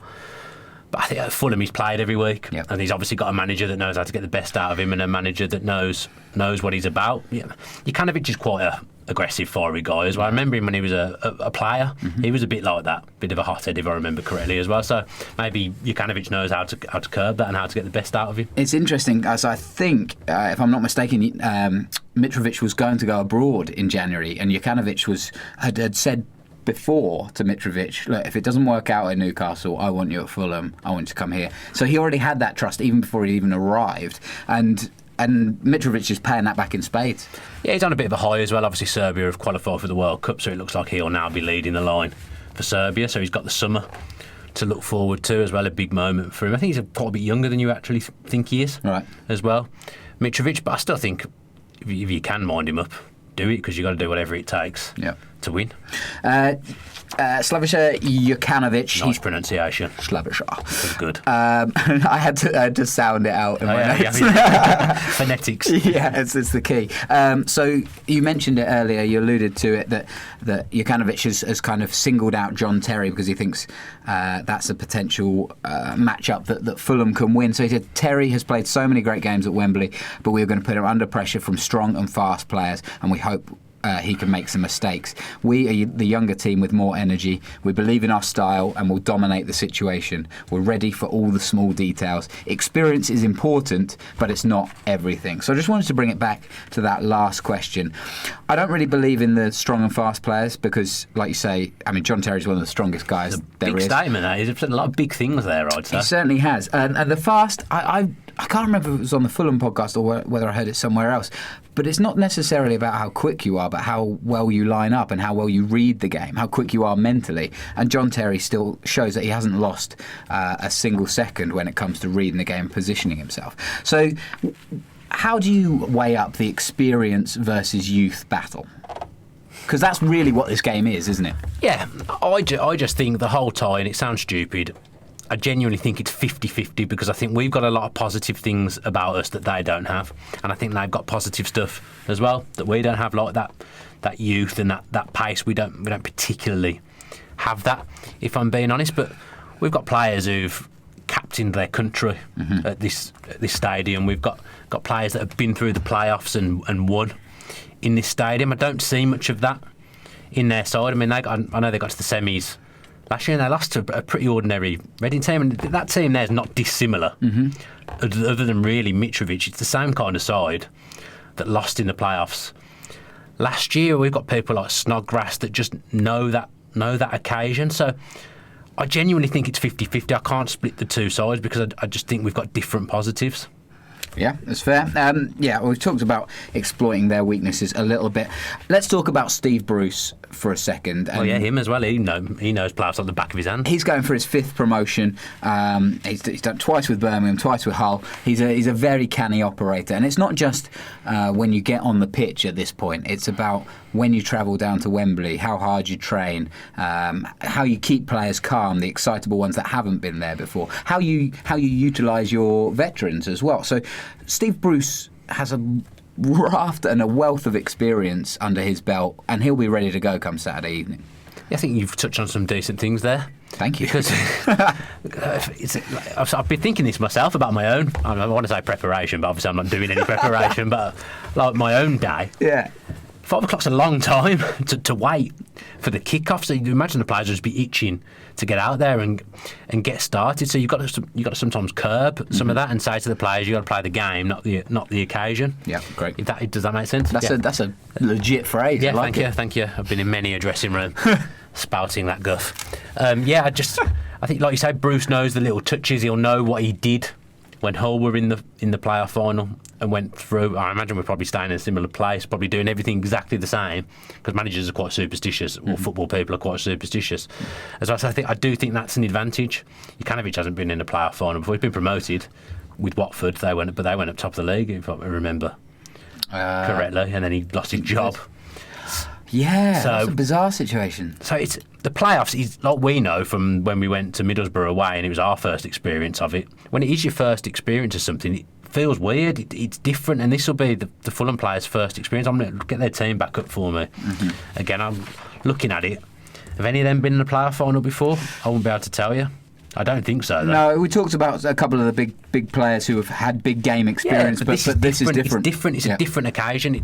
A: But I think at Fulham he's played every week, and he's obviously got a manager that knows how to get the best out of him and a manager that knows what he's about. Yeah. Jokanovic is quite a aggressive, fiery guy as well. I remember him when he was a player. He was a bit like that, bit of a hothead if I remember correctly as well. So maybe Jokanovic knows how to curb that and how to get the best out of him.
C: It's interesting, as I think, if I'm not mistaken, Mitrovic was going to go abroad in January, and Jokanovic had said before to Mitrovic, look, if it doesn't work out at Newcastle, I want you at Fulham. I want you to come here. So he already had that trust even before he even arrived, and Mitrovic is paying that back in spades.
A: Yeah, he's on a bit of a high as well. Obviously, Serbia have qualified for the World Cup, so it looks like he'll now be leading the line for Serbia. So he's got the summer to look forward to as well. A big moment for him. I think he's quite a bit younger than you actually think he is,
C: right? As
A: well, Mitrovic. But I still think if you can wind him up, do it, because you've got to do whatever it takes to win.
C: Slaviša Jokanovic.
A: Nice pronunciation.
C: Slaviša.
A: That's good.
C: I had to sound it out in my notes.
A: Phonetics.
C: Yeah, it's the key. So you mentioned it earlier, you alluded to it, that Jokanovic has kind of singled out John Terry because he thinks that's a potential matchup that Fulham can win. So he said Terry has played so many great games at Wembley, but we are going to put him under pressure from strong and fast players, and we hope he can make some mistakes. We are the younger team with more energy. We believe in our style and will dominate the situation. We're ready for all the small details. Experience is important, but it's not everything. So I just wanted to bring it back to that last question. I don't really believe in the strong and fast players because, like you say, I mean, John Terry's one of the strongest guys there is.
A: Big statement, eh? He's said a lot of big things there, I'd say.
C: He certainly has. And the fast, I can't remember if it was on the Fulham podcast or whether I heard it somewhere else, but it's not necessarily about how quick you are, but how well you line up and how well you read the game, how quick you are mentally. And John Terry still shows that he hasn't lost a single second when it comes to reading the game and positioning himself. So how do you weigh up the experience versus youth battle? Because that's really what this game is, isn't it?
A: Yeah, I just think the whole tie, and it sounds stupid, I genuinely think it's 50-50 because I think we've got a lot of positive things about us that they don't have, and I think they've got positive stuff as well that we don't have, like that youth and that pace. We don't particularly have that, if I'm being honest. But we've got players who've captained their country at this stadium. We've got players that have been through the playoffs and won in this stadium. I don't see much of that in their side. I mean, I know they got to the semis last year and they lost to a pretty ordinary Reading team, and that team there's not dissimilar. Other than really Mitrovic, it's the same kind of side that lost in the playoffs last year. We've got people like Snodgrass that just know that occasion. So I genuinely think it's 50-50. I can't split the two sides because I just think we've got different positives.
C: Yeah, that's fair. We've talked about exploiting their weaknesses a little bit. Let's talk about Steve Bruce for a second.
A: Him as well. He knows players on the back of his hand.
C: He's going for his 5th promotion. He's done twice with Birmingham, twice with Hull. He's a very canny operator, and it's not just when you get on the pitch at this point. It's about when you travel down to Wembley, how hard you train, how you keep players calm, the excitable ones that haven't been there before, how you utilise your veterans as well. So Steve Bruce has a raft and a wealth of experience under his belt, and he'll be ready to go come Saturday evening.
A: I think you've touched on some decent things there.
C: Thank you.
A: Because I've been thinking this myself about my own, I want to say preparation, but obviously I'm not doing any preparation, but like my own day.
C: Yeah.
A: 5 o'clock's a long time to wait for the kick-off, so you imagine the players will just be itching to get out there and get started. So you've got to sometimes curb some of that and say to the players, you've got to play the game, not the occasion.
C: Yeah, great.
A: Does that make sense?
C: That's a legit phrase.
A: Yeah,
C: I like
A: thank you. I've been in many a dressing room spouting that guff. I think, like you say, Bruce knows the little touches. He'll know what he did when Hull were in the playoff final and went through. I imagine we're probably staying in a similar place, probably doing everything exactly the same, because managers are quite superstitious, or football people are quite superstitious. As I say, I do think that's an advantage. Jokanovic hasn't been in a playoff final before. He's been promoted with Watford. They went up top of the league, if I remember correctly, and then he lost his job.
C: Yeah,
A: So-
C: that's a bizarre situation.
A: So it's the playoffs is like we know from when we went to Middlesbrough away and it was our first experience of it. When it is your first experience of something, it feels weird. It's different, and this will be the Fulham players' first experience. I'm going to get their team back up for me. Again, I'm looking at it. Have any of them been in a playoff final before? I won't be able to tell you. I don't think so, though.
C: No, we talked about a couple of the big players who have had big game experience, but this is different.
A: It's different. It's a different occasion.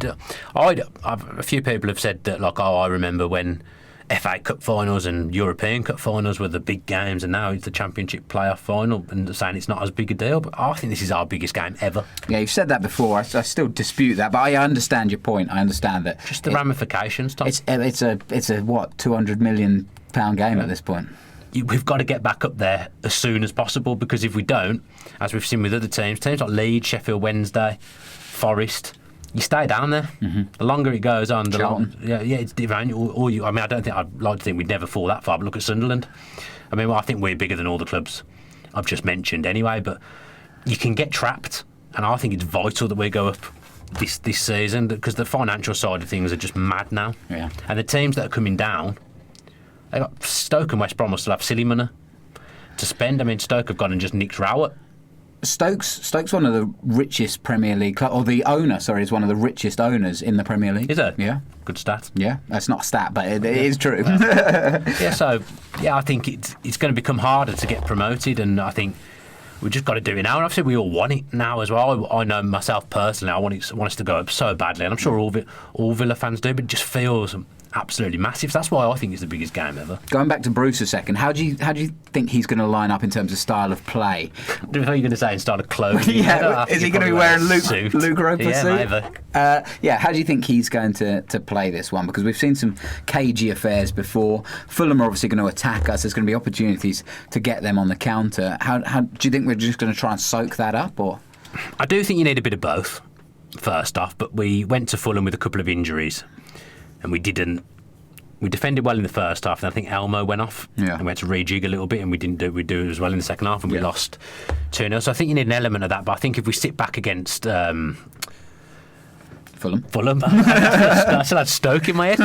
A: A few people have said that, like, I remember when FA Cup finals and European Cup finals were the big games, and now it's the Championship playoff final, and they're saying it's not as big a deal. But I think this is our biggest game ever.
C: Yeah, you've said that before. I still dispute that, but I understand your point. I understand that.
A: Just the ramifications, Tom.
C: It's a what, £200 million game at this point.
A: We've got to get back up there as soon as possible, because if we don't, as we've seen with other teams like Leeds, Sheffield Wednesday, Forest, you stay down there. The longer it goes on, it's different. I don't think I'd like to think we'd never fall that far. But look at Sunderland. I mean, I think we're bigger than all the clubs I've just mentioned anyway. But you can get trapped, and I think it's vital that we go up this season, because the financial side of things are just mad now.
C: Yeah.
A: And the teams that are coming down, they got Stoke and West Brom will still have silly money to spend. I mean, Stoke have gone and just nicked Rowett.
C: Stoke's one of the richest Premier League clubs, or the owner, sorry, is one of the richest owners in the Premier League.
A: Is it?
C: Yeah.
A: Good stat.
C: Yeah, that's not a stat, but it is true.
A: I think it's going to become harder to get promoted, and I think we've just got to do it now. And obviously, we all want it now as well. I know myself personally, I want us to go up so badly, and I'm sure all Villa fans do, but it just feels absolutely massive. That's why I think it's the biggest game ever.
C: Going back to Bruce a second, how do you think he's going to line up in terms of style of play?
A: What are you going to say in style of clothing?
C: Yeah, is he going to be wearing Luke Roper
A: yeah,
C: suit?
A: Maybe.
C: How do you think he's going to play this one? Because we've seen some cagey affairs before. Fulham are obviously going to attack us. There's going to be opportunities to get them on the counter. How do you think we're just going to try and soak that up, or?
A: I do think you need a bit of both, first off, but we went to Fulham with a couple of injuries, and we defended well in the first half, and I think Elmo went off, and we had to rejig a little bit, and we do it as well in the second half, and we lost 2-0. So I think you need an element of that, but I think if we sit back against
C: Fulham.
A: I still had Stoke in my head.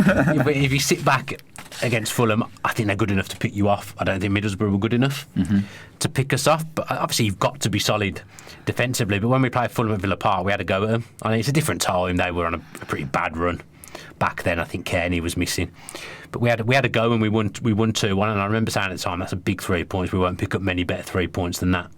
A: If you sit back against Fulham, I think they're good enough to pick you off. I don't think Middlesbrough were good enough to pick us off. But obviously, you've got to be solid defensively. But when we played Fulham at Villa Park, we had to go at them. I mean, it's a different time. They were on a pretty bad run back then. I think Kearney was missing. But we had to go, and we won 2-1. And I remember saying at the time, that's a big 3 points. We won't pick up many better 3 points than that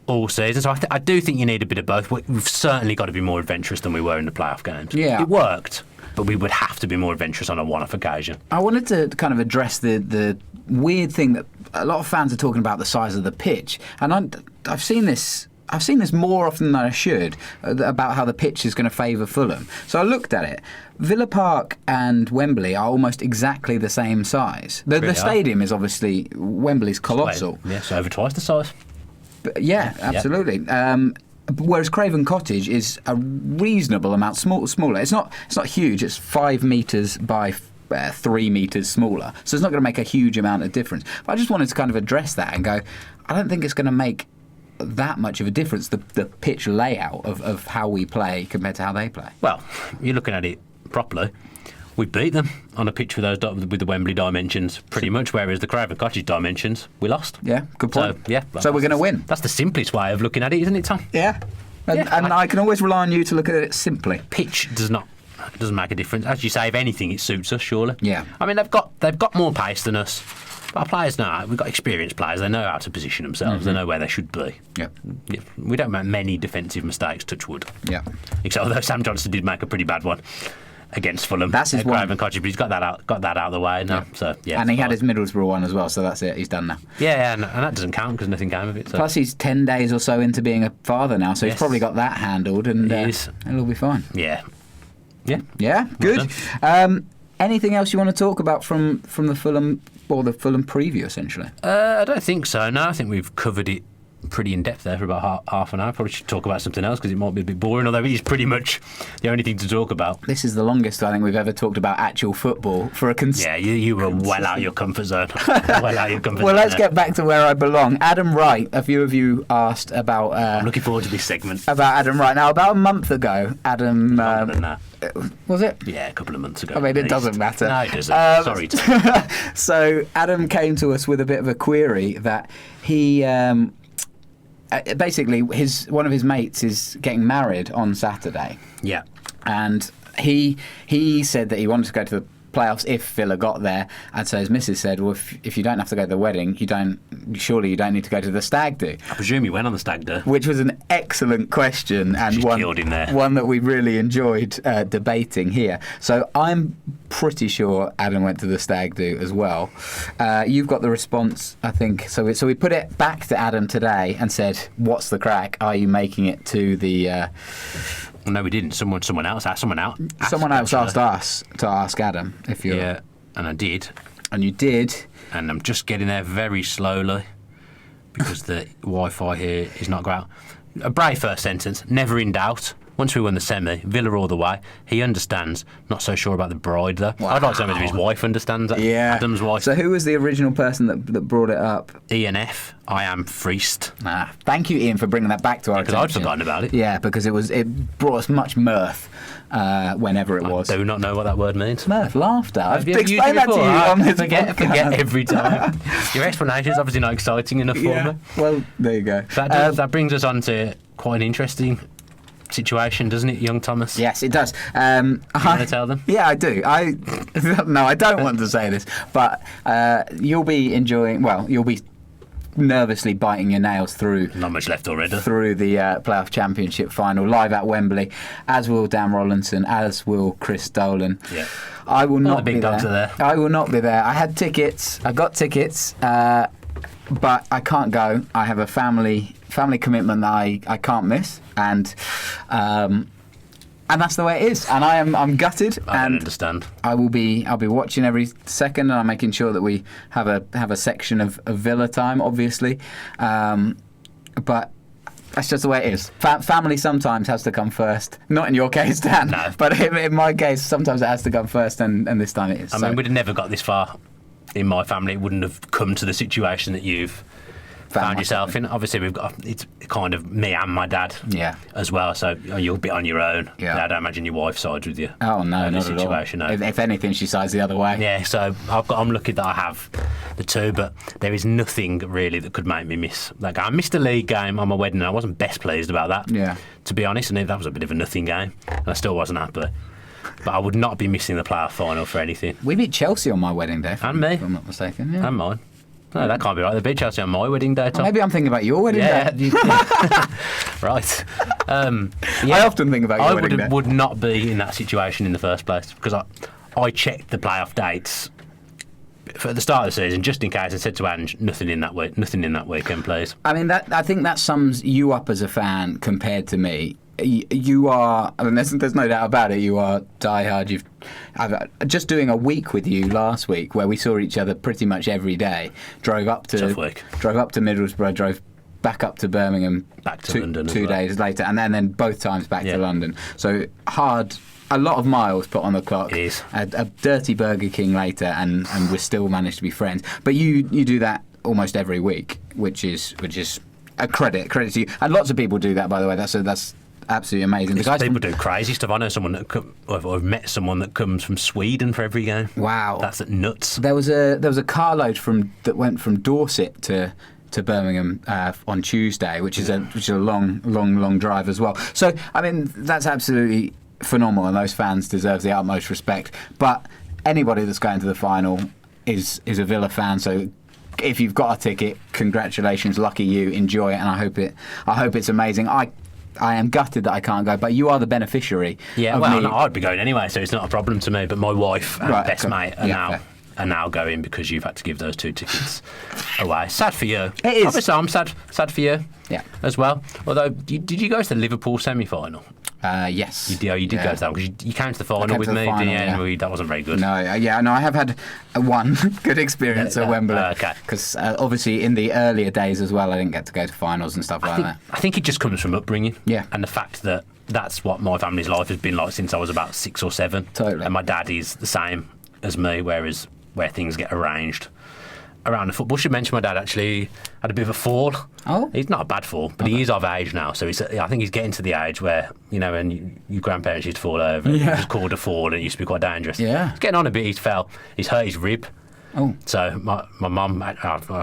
A: all season. So I do think you need a bit of both. We've certainly got to be more adventurous than we were in the playoff games.
C: Yeah.
A: It worked, but we would have to be more adventurous on a one-off occasion.
C: I wanted to kind of address the weird thing that a lot of fans are talking about, the size of the pitch. And I've seen this more often than I should, about how the pitch is going to favour Fulham. So I looked at it. Villa Park and Wembley are almost exactly the same size. The stadium is obviously, Wembley's colossal.
A: Yeah, so over twice the size.
C: Yeah, absolutely. Whereas Craven Cottage is a reasonable amount smaller. It's not huge. It's 5 metres by 3 metres smaller. So it's not going to make a huge amount of difference. But I just wanted to kind of address that and go, I don't think it's going to make that much of a difference, the pitch layout of how we play compared to how they play.
A: Well, you're looking at it properly. We beat them on a pitch with the Wembley dimensions, pretty much, whereas the Craven Cottage dimensions, we lost.
C: Yeah, good point.
A: So
C: we're going to win.
A: That's the simplest way of looking at it, isn't it, Tom?
C: Yeah. And I can always rely on you to look at it simply.
A: Pitch doesn't make a difference. As you say, if anything, it suits us, surely.
C: Yeah.
A: I mean, they've got more pace than us. But our players know. We've got experienced players. They know how to position themselves. They know where they should be.
C: Yeah.
A: We don't make many defensive mistakes, touch wood.
C: Yeah.
A: Except although Sam Johnson did make a pretty bad one against Fulham.
C: That's his one.
A: Craven Cottage, but he's got that out of the way now. So yeah.
C: And he had his Middlesbrough one as well, so that's it. He's done now.
A: Yeah, and that doesn't count because nothing came of it. So.
C: Plus, he's 10 days or so into being a father now, so he's probably got that handled, and it'll be fine.
A: Yeah.
C: Yeah. Good. Anything else you want to talk about from the Fulham or the Fulham preview, essentially?
A: I don't think so. No, I think we've covered it pretty in depth there for about half an hour. Probably should talk about something else because it might be a bit boring, although it is pretty much the only thing to talk about.
C: This is the longest I think we've ever talked about actual football for a
A: Yeah, you were well out of your comfort zone. Well out of your comfort
C: Well,
A: zone.
C: let's get back to where I belong. Adam Wright. A few of you asked about.
A: I'm looking forward to this segment.
C: About Adam Wright. Now, about a month ago, Adam.
A: Longer than that.
C: Was it?
A: Yeah, a couple of months ago.
C: I mean,
A: at
C: it
A: least.
C: doesn't matter.
A: No, it doesn't. Sorry. Tom.
C: So Adam came to us with a bit of a query that he basically one of his mates is getting married on Saturday,
A: Yeah.
C: and he said that he wanted to go to the playoffs if Villa got there, and so his missus said, well, if you don't have to go to the wedding, surely you don't need to go to the stag do.
A: I presume you went on the stag do.
C: Which was an excellent question, and
A: She's killed him there.
C: one that we really enjoyed debating here. So I'm pretty sure Adam went to the stag do as well. You've got the response, I think. So we put it back to Adam today and said, "What's the crack? Are you making it to the?"
A: No, we didn't. Someone else asked. Someone else
C: asked us to ask Adam if you're.
A: Yeah, and I did.
C: And you did.
A: And I'm just getting there very slowly because the Wi-Fi here is not great. A brave first sentence. Never in doubt. Once we won the semi, Villa all the way. He understands. Not so sure about the bride though.
C: Wow.
A: I'd like to know whether his wife understands that.
C: Yeah.
A: Adam's wife.
C: So who was the original person that brought it up?
A: ENF. I am Freest.
C: Thank you, Ian, for bringing that back to our
A: Because
C: attention.
A: I'd forgotten about it.
C: Yeah, because it brought us much mirth whenever it was.
A: I do not know what that word means.
C: Mirth, laughter. I've
A: Have you
C: explained that to you on this
A: forget
C: podcast.
A: every time. Your explanation is obviously not exciting enough for me.
C: Well, there you go.
A: That brings us on to quite an interesting situation, doesn't it, young Thomas?
C: Yes, it does.
A: You want to tell them?
C: Yeah, I do. No, I don't want to say this, but you'll be enjoying. Well, you'll be nervously biting your nails through.
A: Not much left already.
C: Through the playoff championship final, live at Wembley, as will Dan Rolinson, as will Chris Dolan.
A: Yeah.
C: I will
A: All
C: not
A: the big
C: be
A: dogs
C: there.
A: are there.
C: I will not be there. I had tickets. I got tickets, but I can't go. I have a family commitment that I can't miss, and that's the way it is. And I'm gutted.
A: I don't
C: and
A: understand.
C: I'll be watching every second, and I'm making sure that we have a section of Villa time, obviously. But that's just the way it is. Family sometimes has to come first. Not in your case, Dan.
A: No.
C: But in my case, sometimes it has to come first, and this time it is.
A: I mean, we'd have never got this far in my family. It wouldn't have come to the situation that you've found yourself in. Obviously, it's kind of me and my dad as well, so you'll be on your own.
C: Yeah.
A: I don't imagine your wife sides with you.
C: Oh, no,
A: in
C: not
A: this
C: at all.
A: situation, no.
C: If anything, she sides the other way.
A: Yeah, so I'm lucky that I have the two, but there is nothing really that could make me miss that game. I missed a league game on my wedding, and I wasn't best pleased about that,
C: Yeah.
A: to be honest, and that was a bit of a nothing game, and I still wasn't happy. But I would not be missing the playoff final for anything.
C: We beat Chelsea on my wedding day.
A: And me.
C: If I'm not mistaken. Yeah.
A: And mine. No, that can't be right. They beat Chelsea on my wedding day, Tom.
C: Maybe I'm thinking about your wedding
A: Yeah.
C: day.
A: Right.
C: I often think about your wedding day.
A: I would not be in that situation in the first place because I checked the playoff dates for the start of the season just in case. I said to Ange, nothing in that weekend, please.
C: I mean, I think that sums you up as a fan compared to me. You are. I mean, there's no doubt about it. You are diehard. Just doing a week with you last week, where we saw each other pretty much every day. Drove up to Middlesbrough. Drove back up to Birmingham.
A: Back to London.
C: Two days later, and then both times back to London. So hard. A lot of miles put on the clock.
A: It is.
C: A dirty Burger King later, and we still managed to be friends. But you do that almost every week, which is a credit to you. And lots of people do that, by the way. That's absolutely amazing. The guys
A: People do crazy stuff. I know someone I've met someone that comes from Sweden for every game.
C: Wow,
A: that's nuts.
C: There was a carload that went from Dorset to Birmingham on Tuesday, which is a long drive as well. So I mean, that's absolutely phenomenal, and those fans deserve the utmost respect. But anybody that's going to the final is a Villa fan. So if you've got a ticket, congratulations, lucky you. Enjoy it, and I hope it's amazing. I am gutted that I can't go, but you are the beneficiary.
A: Yeah,
C: of
A: well,
C: me.
A: I'd be going anyway, so it's not a problem to me. But my wife and best mate are now going because you've had to give those 2 tickets away. Sad for you.
C: It is.
A: Obviously, I'm sad for you.
C: Yeah.
A: As well. Although, did you go to the Liverpool semi-final?
C: Yes.
A: You did go to that because you came to the final
C: came
A: with
C: to the
A: me,
C: final,
A: didn't you?
C: yeah.
A: And that wasn't very good.
C: No, I have had one good experience at Wembley.
A: Okay.
C: Because obviously in the earlier days as well, I didn't get to go to finals and stuff like that.
A: I think it just comes from upbringing.
C: Yeah.
A: And the fact that that's what my family's life has been like since I was about 6 or 7.
C: Totally.
A: And my dad is the same as me, where things get arranged around the football. Should mention my dad actually had a bit of a fall.
C: Oh.
A: He's not a bad fall, but he is of age now. So I think he's getting to the age where, when your grandparents used to fall over, it was called a fall and it used to be quite dangerous.
C: Yeah.
A: He's getting on a bit, he's hurt his rib.
C: Oh.
A: So my mum, I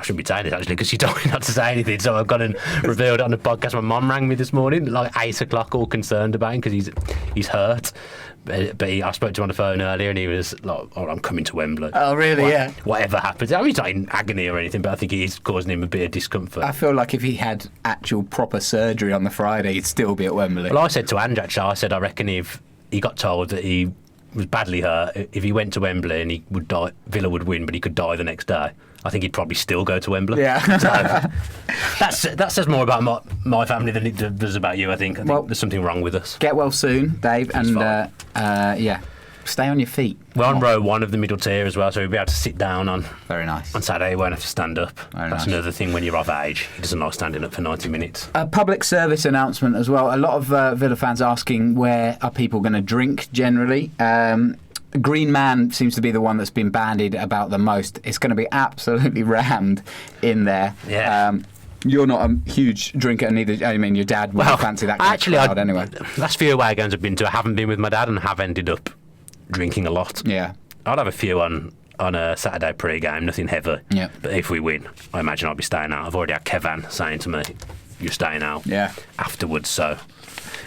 A: shouldn't be saying this actually because she told me not to say anything, so I've gone and revealed it on the podcast. My mum rang me this morning like 8 o'clock, all concerned about him because he's hurt. But I spoke to him on the phone earlier and he was like, "Oh, I'm coming to Wembley."
C: Oh, really? Yeah.
A: Whatever happens. I mean, he's not in agony or anything, but I think it is causing him a bit of discomfort.
C: I feel like if he had actual proper surgery on the Friday, he'd still be at Wembley.
A: Well, I said to Andrew, actually, I reckon if he got told that he was badly hurt, if he went to Wembley and he would die, Villa would win, but he could die the next day, I think he'd probably still go to Wembley.
C: Yeah.
A: So that says more about my family than it does about you, I think. I think there's something wrong with us.
C: Get well soon, Dave, and stay on your feet.
A: We're on row 1 of the middle tier as well, so we'll be able to sit down on
C: Very nice.
A: Saturday. You won't have to stand up.
C: Very
A: That's
C: nice.
A: another thing when you're of age. He doesn't like standing up for 90 minutes.
C: A public service announcement as well. A lot of Villa fans asking where are people going to drink generally. Green Man seems to be the one that's been bandied about the most. It's going to be absolutely rammed in there.
A: Yeah.
C: You're not a huge drinker, neither. I mean, your dad would fancy that kind of crowd anyway.
A: Last few away games I've been to, I haven't been with my dad and have ended up drinking a lot.
C: Yeah.
A: I'd have a few on a Saturday pre-game, nothing heavy.
C: Yeah.
A: But if we win, I imagine I'll be staying out. I've already had Kevan saying to me, "You're staying out."
C: Yeah.
A: Afterwards, so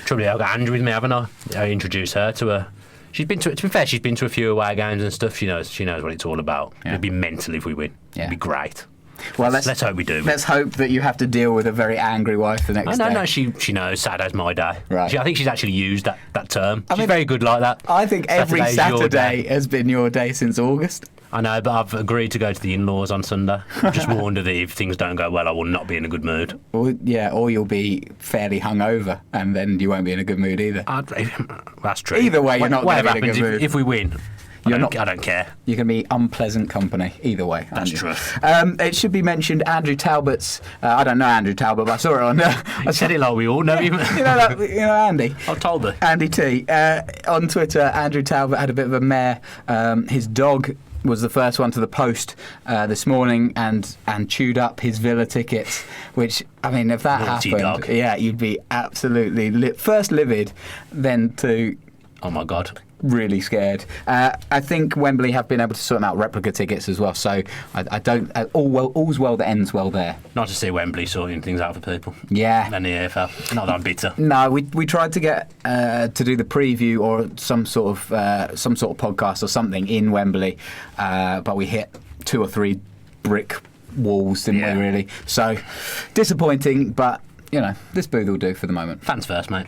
A: trouble is, I've got Andrew with me, haven't I? I introduced her to her. To be fair, she's been to a few away games and stuff. She knows what it's all about.
C: Yeah.
A: It'd be mental if we win.
C: Yeah.
A: It'd be great.
C: Well,
A: let's hope we do.
C: Let's hope that you have to deal with a very angry wife the next day.
A: No, she knows Saturday's my day.
C: Right.
A: I think she's actually used that term. She's very good like that.
C: I think every
A: Saturday's your day.
C: Saturday has been your day since August.
A: I know, but I've agreed to go to the in-laws on Sunday. I've just warned her that if things don't go well, I will not be in a good mood.
C: Or you'll be fairly hungover, and then you won't be in a good mood either.
A: That's true.
C: Either way, you're not going to be in a good mood.
A: If we win, I don't care.
C: You're going to be unpleasant company either way.
A: That's true.
C: It should be mentioned Andrew Talbot's. I don't know Andrew Talbot, but I saw it on.
A: I said it like we all know him.
C: you know Andy.
A: I told her.
C: Andy T. On Twitter, Andrew Talbot had a bit of a mare. His dog was the first one to the post this morning and chewed up his Villa tickets, which, I mean, if that
A: Naughty
C: happened,
A: dog.
C: yeah, you'd be absolutely first livid, then to
A: Oh my God.
C: really scared. I think Wembley have been able to sort out replica tickets as well, so I don't. All's well that ends well there.
A: Not to see Wembley sorting things out for people.
C: Yeah.
A: And the AFL. Not that I'm bitter.
C: No, we tried to get to do the preview or some sort of podcast or something in Wembley, but we hit 2 or 3 brick walls, didn't we? Really. So disappointing, but this booth will do for the moment.
A: Fans first, mate.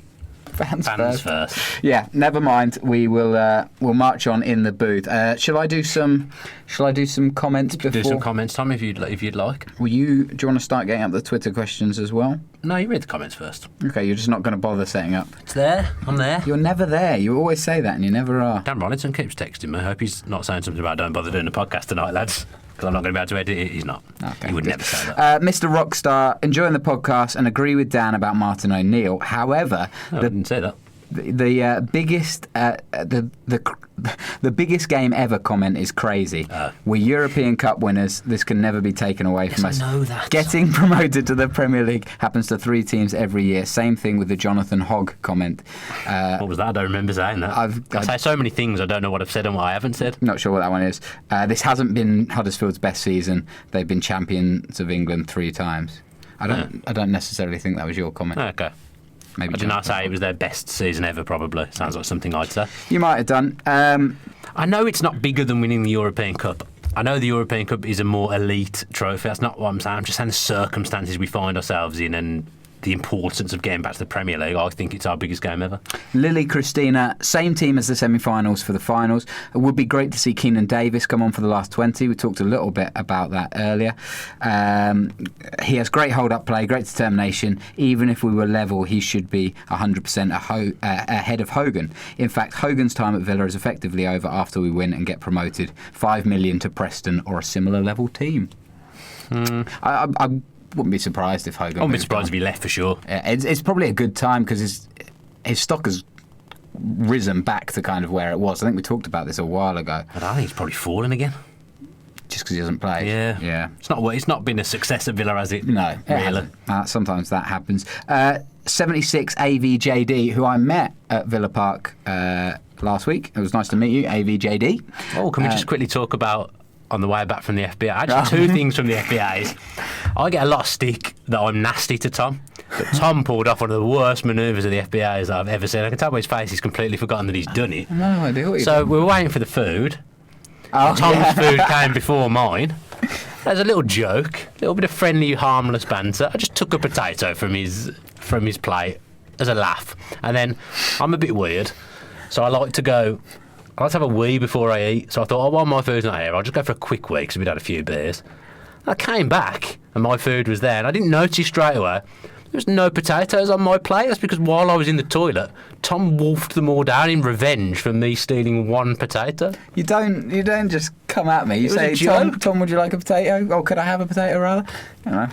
C: Fans
A: first.
C: Yeah, never mind. We'll march on in the booth. Shall I do some comments before?
A: Do some comments, Tom, if you'd like.
C: Do you want to start getting up the Twitter questions as well?
A: No, you read the comments first.
C: Okay, you're just not going to bother setting up.
A: It's there. I'm there.
C: You're never there. You always say that, and you never are.
A: Dan Rolinson keeps texting me. I hope he's not saying something about don't bother doing the podcast tonight, lads. Because I'm not going to be able to edit it. He's not.
C: Okay,
A: he would
C: good.
A: never say that.
C: Mr. Rockstar, enjoying the podcast and agree with Dan about Martin O'Neill. However,
A: I didn't say that.
C: the biggest game ever comment is crazy. We're European Cup winners. This can never be taken away from us.
A: I know that.
C: Getting promoted to the Premier League happens to 3 teams every year. Same thing with the Jonathan Hogg comment.
A: What was that? I don't remember saying that. I say so many things, I don't know what I've said and what I haven't said.
C: Not sure what that one is. This hasn't been Huddersfield's best season. They've been champions of England 3 times. I don't necessarily think that was your comment.
A: Okay.
C: Maybe
A: I did not say it was their best season ever, probably. Sounds like something I'd say.
C: You might have done.
A: I know it's not bigger than winning the European Cup. I know the European Cup is a more elite trophy. That's not what I'm saying. I'm just saying the circumstances we find ourselves in and the importance of getting back to the Premier League. I think it's our biggest game ever.
C: Lily Christina, same team as the semi-finals for the finals. It would be great to see Keenan Davis come on for the last 20. We talked a little bit about that earlier. He has great hold-up play, great determination. Even if we were level, he should be 100% ahead of Hogan. In fact, Hogan's time at Villa is effectively over after we win and get promoted. 5 million to Preston or a similar level team. I wouldn't be surprised if Hogan...
A: I wouldn't be surprised if he left for sure.
C: It's probably a good time because his stock has risen back to kind of where it was. I think we talked about this a while ago.
A: But I think he's probably fallen again.
C: Just because he hasn't played.
A: Yeah. It's not been a success at Villa, has it?
C: No,
A: really.
C: Sometimes that happens. 76 AVJD, who I met at Villa Park last week. It was nice to meet you, AVJD.
A: Oh, can we just quickly talk about on the way back from the FBA? Actually, two things from the FBAs. I get a lot of stick that I'm nasty to Tom, but Tom pulled off one of the worst manoeuvres of the FBAs that I've ever seen. I can tell by his face he's completely forgotten that he's done it.
C: No idea what you're
A: So
C: doing.
A: we were waiting for the food.
C: Oh,
A: Tom's food came before mine. There's a little joke, a little bit of friendly, harmless banter. I just took a potato from his plate as a laugh. And then I'm a bit weird, so I like to have a wee before I eat. So I thought, while my food's not here, I'll just go for a quick wee because we'd had a few beers. I came back and my food was there, and I didn't notice straight away there was no potatoes on my plate. That's because while I was in the toilet, Tom wolfed them all down in revenge for me stealing one potato.
C: You don't just come at me. You
A: was
C: say,
A: a joke.
C: Tom, would you like a potato? Or could I have a potato rather? You know.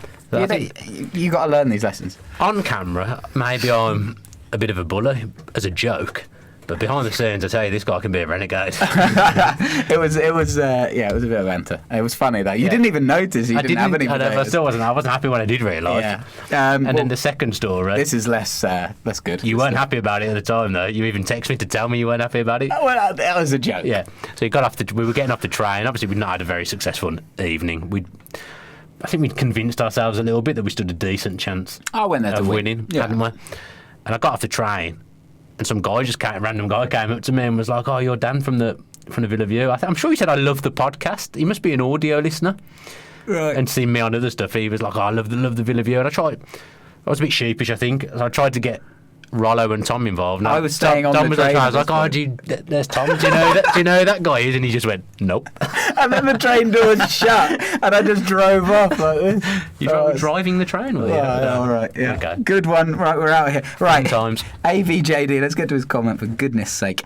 C: You got to learn these lessons.
A: On camera, maybe I'm a bit of a bully as a joke. But behind the scenes, I tell you, this guy can be a renegade.
C: It was a bit of banter. It was funny though. You didn't even notice you didn't have any potatoes.
A: I wasn't happy when I did realise.
C: Yeah.
A: And then the second story.
C: This is less good.
A: You weren't happy about it at the time, though. You even texted me to tell me you weren't happy about it.
C: Well, that was a joke.
A: Yeah. So we were getting off the train. Obviously, we'd not had a very successful evening. I think we'd convinced ourselves a little bit that we stood a decent chance
C: I went there to
A: of
C: win.
A: winning, hadn't we? And I got off the train, and some random guy came up to me and was like, "Oh, you're Dan from the Villa View." I'm sure he said, "I love the podcast." He must be an audio listener,
C: Right.
A: and seen me on other stuff. He was like, "Oh, I love the Villa View." And I was a bit sheepish, I think. So I tried to get Rollo and Tom involved.
C: I was staying on
A: Tom
C: the
A: was like,
C: train
A: I was like, "Oh, there's Tom. Do you know that? Do you know who that guy is?" And he just went, "Nope."
C: And then the train door was shut, and I just drove off like this.
A: You were driving the train, were you?
C: Oh, all right, yeah.
A: Okay.
C: Good one. Right, we're out of here. Right.
A: Sometimes.
C: AVJD, let's get to his comment, for goodness sake.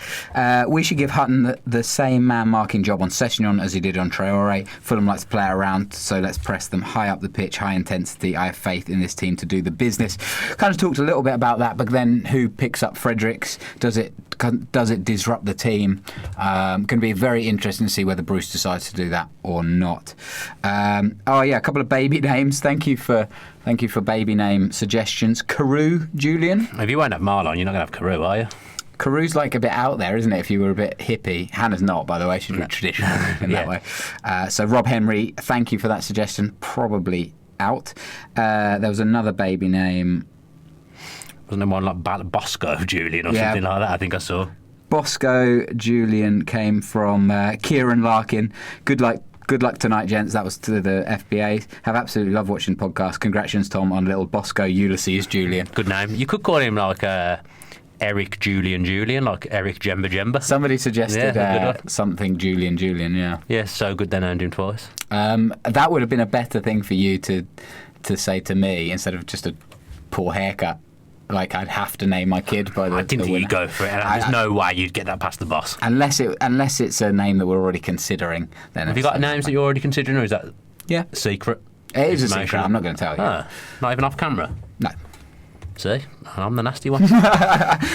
C: We should give Hutton the same man-marking job on Sessegnon as he did on Traore. Fulham likes to play around, so let's press them high up the pitch, high intensity. I have faith in this team to do the business. Kind of talked a little bit about that, but then who picks up Fredericks? Does it disrupt the team? Going to be very interesting to see whether Bruce decides to do that or not. A couple of baby names. Thank you for baby name suggestions. Carew, Julian.
A: If you won't have Marlon, you're not going to have Carew, are you?
C: Carew's like a bit out there, isn't it? If you were a bit hippie. Hannah's not, by the way. She's really traditional in that way. So Rob Henry, thank you for that suggestion. Probably out. There was another baby name.
A: Wasn't there one like Bosco Julian or something like that? I think I saw.
C: Bosco Julian came from Kieran Larkin. Good luck tonight, gents. That was to the FBA. Have absolutely loved watching the podcast. Congratulations, Tom, on little Bosco Ulysses Julian.
A: Good name. You could call him like Eric Julian, like Eric Jemba.
C: Somebody suggested something Julian, yeah.
A: Yeah, so good they named him twice.
C: That would have been a better thing for you to say to me instead of just a poor haircut. Like, I'd have to name my kid by the
A: I didn't think you'd go for it. There's no way you'd get that past the boss.
C: Unless it's a name that we're already considering. Then
A: have you got names that you're already considering, or is that secret?
C: It is a secret. I'm not going to tell you.
A: Not even off camera?
C: No.
A: See? I'm the nasty one.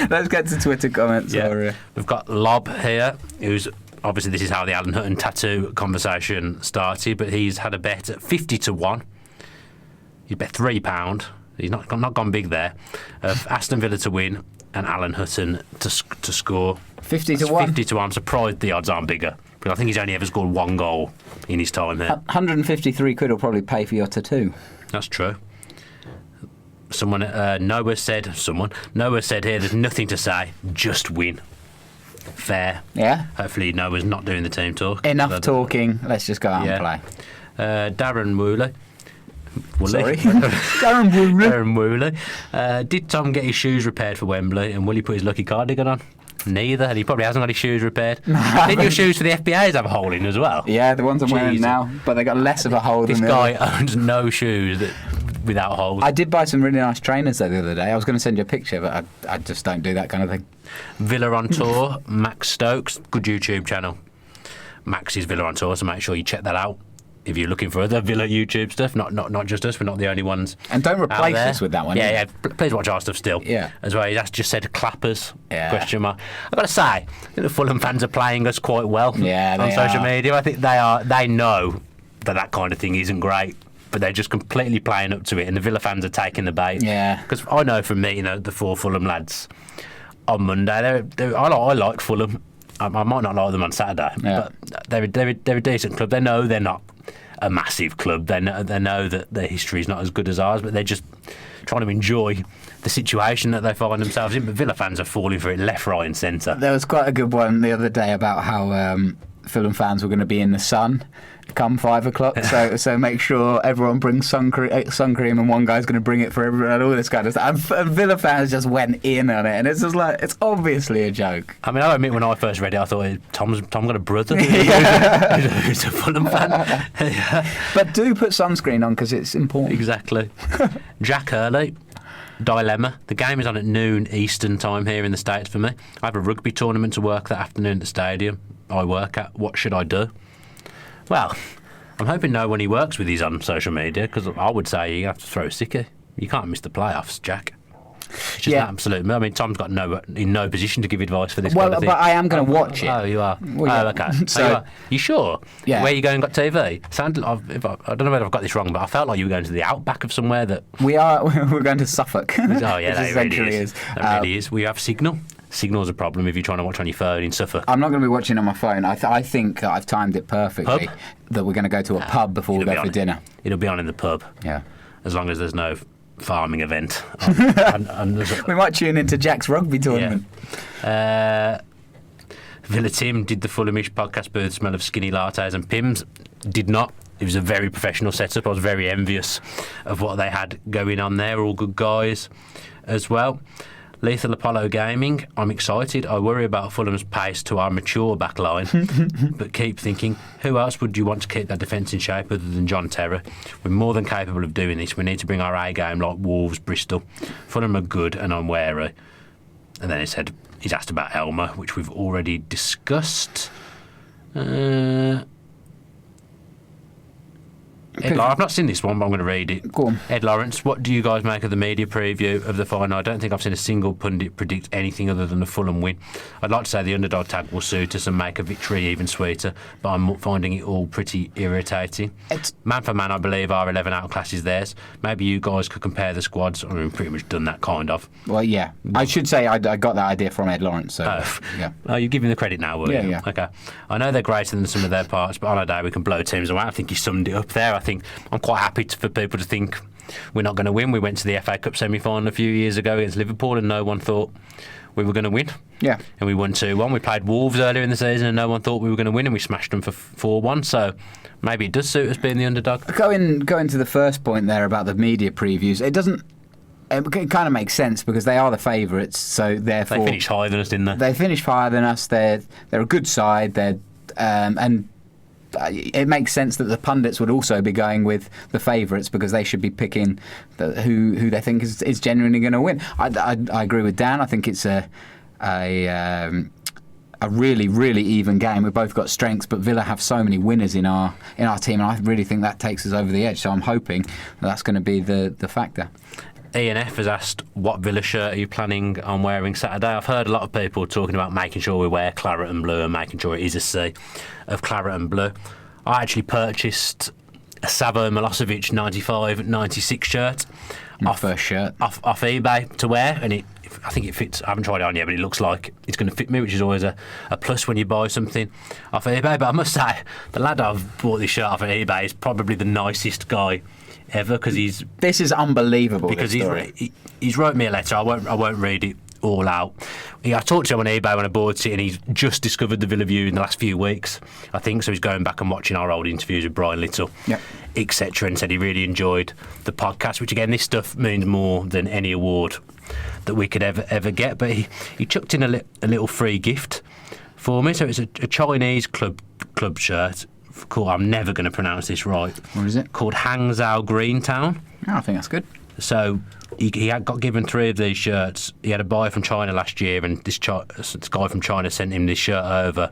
C: Let's get to Twitter comments.
A: Yeah. We've got Lob here, who's... Obviously, this is how the Alan Hutton tattoo conversation started, but he's had a bet at 50-1. He bet £3. He's not gone big there. Of Aston Villa to win and Alan Hutton to score.
C: 50-1.
A: 50-1. I'm surprised the odds aren't bigger. Because I think he's only ever scored one goal in his time here.
C: 153 quid will probably pay for your tattoo.
A: That's true. Noah said here, there's nothing to say, just win. Fair.
C: Yeah.
A: Hopefully Noah's not doing the team talk.
C: Enough talking. Let's just go out and play.
A: Darren Woolley. Woolley.
C: Sorry. Darren Woolley.
A: Darren Woolley. Did Tom get his shoes repaired for Wembley, and will he put his lucky cardigan on? Neither, and he probably hasn't got his shoes repaired. Didn't your shoes for the FBAs have a hole in as well?
C: Yeah, the ones I'm wearing
A: Jesus.
C: now, but they got less of a hole
A: This
C: than the
A: guy
C: other.
A: owns no shoes without holes.
C: I did buy some really nice trainers though the other day. I was going to send you a picture, but I just don't do that kind of thing.
A: Villa on tour, Max Stokes, good YouTube channel. Max is Villa on tour, so make sure you check that out if you're looking for other Villa YouTube stuff. Not just us, we're not the only ones.
C: And don't
A: out
C: replace
A: there.
C: us with that one.
A: Yeah. Please watch our stuff still.
C: Yeah.
A: As well, he's just said clappers.
C: Yeah.
A: Question mark. I've got to say, I think the Fulham fans are playing us quite well.
C: Yeah,
A: on
C: they
A: social
C: are.
A: media. I think they are. They know that kind of thing isn't great, but they're just completely playing up to it, and the Villa fans are taking the bait.
C: Yeah.
A: Because I know from meeting the four Fulham lads on Monday, I like Fulham. I might not like them on Saturday,
C: Yeah.
A: but they're a decent club. They know they're not a massive club. They know that their history is not as good as ours, but they're just trying to enjoy the situation that they find themselves in. But Villa fans are falling for it left, right, and centre.
C: There was quite a good one the other day about how Fulham fans were going to be in the sun come 5 o'clock. So make sure everyone brings sun cream, and one guy's going to bring it for everyone, and all this kind of stuff. And Villa fans just went in on it, and it's just like, it's obviously a joke.
A: I mean, I admit when I first read it, I thought Tom's got a brother who's a Fulham fan. Yeah.
C: But do put sunscreen on because it's important.
A: Exactly. Jack Hurley. Dilemma. The game is on at noon Eastern time here in the States for me. I have a rugby tournament to work that afternoon at the stadium I work at. What should I do? Well, I'm hoping no one he works with is on social media, because I would say you have to throw a sickie. You can't miss the playoffs, Jack. It's just an absolute. I mean, Tom's got in no position to give advice for this kind of thing.
C: But I am going to watch it.
A: Oh, you are.
C: Well, yeah.
A: Oh, okay.
C: So,
A: you sure?
C: Yeah.
A: Where you going? Got TV? I don't know whether I've got this wrong, but I felt like you were going to the outback of somewhere that.
C: we're going to Suffolk.
A: Oh yeah,
C: Which
A: that
C: essentially
A: really is. That really is. We have Signal. Signal's a problem if you're trying to watch on your phone in Suffolk.
C: I'm not going to be watching on my phone. I think I've timed it perfectly.
A: Pub?
C: That we're going to go to a pub before we go for dinner.
A: It'll be on in the pub.
C: Yeah.
A: As long as there's no farming event.
C: We might tune into Jack's rugby tournament.
A: Villa Tim did the Fulhamish podcast booth smell of skinny lattes and Pims. Did not. It was a very professional setup. I was very envious of what they had going on there. All good guys as well. Lethal Apollo Gaming, I'm excited. I worry about Fulham's pace to our mature back line, but keep thinking, who else would you want to keep that defence in shape other than John Terry? We're more than capable of doing this. We need to bring our A game like Wolves, Bristol. Fulham are good and I'm wary. And then he's asked about Elmer, which we've already discussed. I've not seen this one, but I'm going to read it.
C: Go on.
A: Ed Lawrence, what do you guys make of the media preview of the final? I don't think I've seen a single pundit predict anything other than a Fulham win. I'd like to say the underdog tag will suit us and make a victory even sweeter, but I'm finding it all pretty irritating. Man for man, I believe our 11 outclasses theirs. Maybe you guys could compare the squads. I mean, we've pretty much done that, kind of.
C: Well, yeah. I should say I got that idea from Ed Lawrence. So, yeah.
A: Oh, you're giving the credit now, will you?
C: Yeah.
A: Okay. I know they're greater than some of their parts, but on a day we can blow teams away. I think you summed it up there. I think I'm quite happy for people to think we're not going to win. We went to the FA Cup semi-final a few years ago against Liverpool and no one thought we were going to win. Yeah. And we won 2-1. We played Wolves earlier in the season and no one thought we were going to win and we smashed them for 4-1. So maybe it does suit us being the underdog.
C: Going to the first point there about the media previews, it kind of makes sense because they are the favourites, so therefore...
A: They finished higher than us, didn't they?
C: They finished higher than us. They're a good side. And it makes sense that the pundits would also be going with the favourites because they should be picking who they think is genuinely going to win. I agree with Dan. I think it's a really, really even game. We've both got strengths, but Villa have so many winners in our team, and I really think that takes us over the edge. So I'm hoping that's going to be the factor.
A: Ian F has asked, what Villa shirt are you planning on wearing Saturday? I've heard a lot of people talking about making sure we wear claret and blue and making sure it is a C of claret and blue. I actually purchased a Savo Milosevic 95-96 shirt.
C: First shirt.
A: Off eBay to wear, and I think it fits. I haven't tried it on yet, but it looks like it's going to fit me, which is always a plus when you buy something off eBay. But I must say, the lad I've bought this shirt off of eBay is probably the nicest guy ever, because
C: this is unbelievable.
A: Because
C: this story.
A: he's wrote me a letter. I won't read it all out. I talked to him on eBay when I bought it, and he's just discovered the Villa View in the last few weeks, I think. So he's going back and watching our old interviews with Brian Little, etc., and said he really enjoyed the podcast. Which again, this stuff means more than any award that we could ever get. But he chucked in a little free gift for me. So it's a Chinese club shirt. Cool. I'm never going to pronounce this right.
C: What is it?
A: Called Hangzhou Greentown.
C: Oh, I think that's good.
A: So he had got given 3 of these shirts. He had a buy from China last year, and this guy from China sent him this shirt over.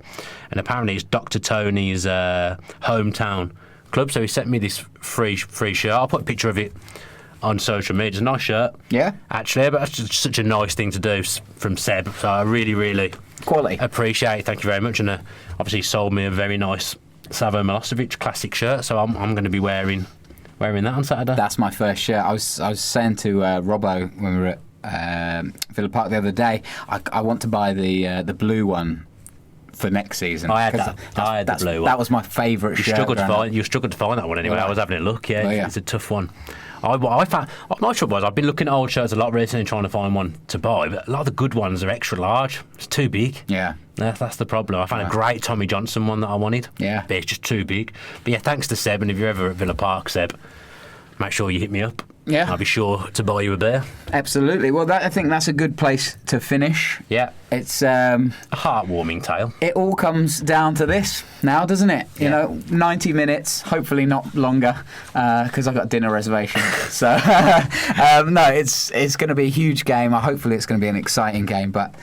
A: And apparently it's Dr. Tony's hometown club. So he sent me this free shirt. I'll put a picture of it on social media. It's a nice shirt.
C: Yeah.
A: Actually, but that's just such a nice thing to do from Seb. So I really
C: Quality.
A: appreciate it. Thank you very much. And obviously he sold me a very nice Savo Milosevic classic shirt. So I'm going to be wearing that on Saturday.
C: That's my first shirt. I was saying to Robbo when we were at Villa Park the other day, I want to buy the blue one for next season.
A: I had the blue one.
C: That was my favourite shirt.
A: You struggled to find that one anyway.
C: Yeah.
A: I was having a look. Yeah,
C: Oh, yeah.
A: It's a tough one. I found my trouble was I've been looking at old shirts a lot recently and trying to find one to buy, but a lot of the good ones are extra large. It's too big.
C: Yeah.
A: That's the problem. I found a great Tommy Johnson one that I wanted.
C: Yeah.
A: But it's just too big. But yeah, thanks to Seb, and if you're ever at Villa Park, Seb, make sure you hit me up.
C: Yeah.
A: I'll be sure to buy you a beer.
C: Absolutely. Well, I think that's a good place to finish.
A: Yeah.
C: It's
A: a heartwarming tale.
C: It all comes down to this now, doesn't it? You know, 90 minutes, hopefully not longer, because I've got dinner reservations. So, no, it's going to be a huge game. Hopefully it's going to be an exciting game. But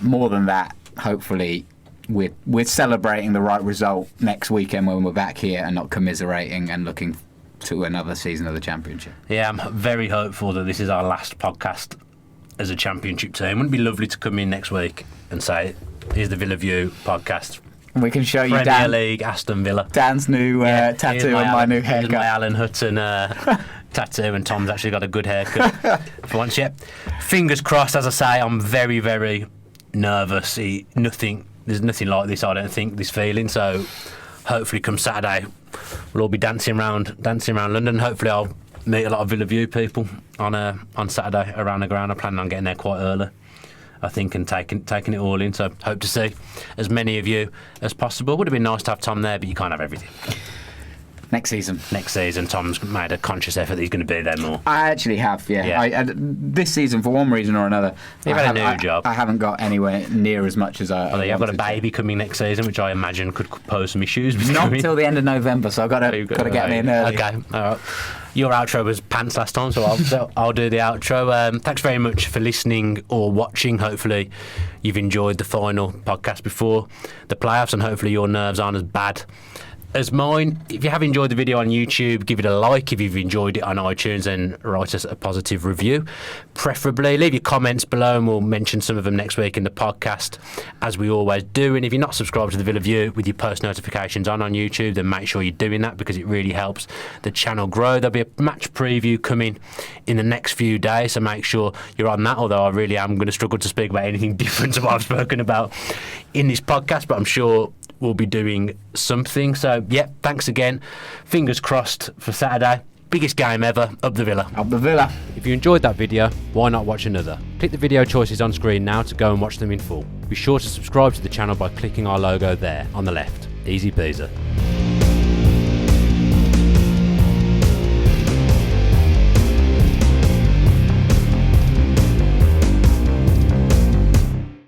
C: more than that, hopefully we're celebrating the right result next weekend when we're back here and not commiserating and looking to another season of the Championship.
A: Yeah, I'm very hopeful that this is our last podcast as a Championship team. Wouldn't it be lovely to come in next week and say, here's the Villa View podcast.
C: And we can show you
A: Premier League, Aston Villa.
C: Dan's new tattoo and my new haircut.
A: Here's my Alan Hutton tattoo, and Tom's actually got a good haircut for once. Yeah, fingers crossed. As I say, I'm very, very nervous. There's nothing like this, I don't think, this feeling. So hopefully come Saturday we'll all be dancing around London. Hopefully I'll meet a lot of Villa View people on Saturday around the ground. I'm planning on getting there quite early, I think, and taking it all in. So hope to see as many of you as possible. Would have been nice to have Tom there, but you can't have everything.
C: Next season,
A: Tom's made a conscious effort that he's going to be there more.
C: I actually have, yeah. This season, for one reason or another,
A: You've had a new job.
C: I haven't got anywhere near as much as I.
A: Although you've got a baby coming next season, which I imagine could pose some issues.
C: Not till the end of November, so I've got to get me in early.
A: Okay, all right. Your outro was pants last time, so I'll do the outro. Thanks very much for listening or watching. Hopefully you've enjoyed the final podcast before the playoffs, and hopefully your nerves aren't as bad as mine. If you have enjoyed the video on YouTube, give it a like. If you've enjoyed it on iTunes, then write us a positive review. Preferably leave your comments below, and we'll mention some of them next week in the podcast, as we always do. And if you're not subscribed to the Villa View with your post notifications on YouTube, then make sure you're doing that, because it really helps the channel grow. There'll be a match preview coming in the next few days, so make sure you're on that, although I really am going to struggle to speak about anything different to what I've spoken about in this podcast, but I'm sure we'll be doing something. So, yeah, thanks again. Fingers crossed for Saturday. Biggest game ever. Up the Villa.
C: Up the Villa.
A: If you enjoyed that video, why not watch another? Click the video choices on screen now to go and watch them in full. Be sure to subscribe to the channel by clicking our logo there on the left. Easy peasy.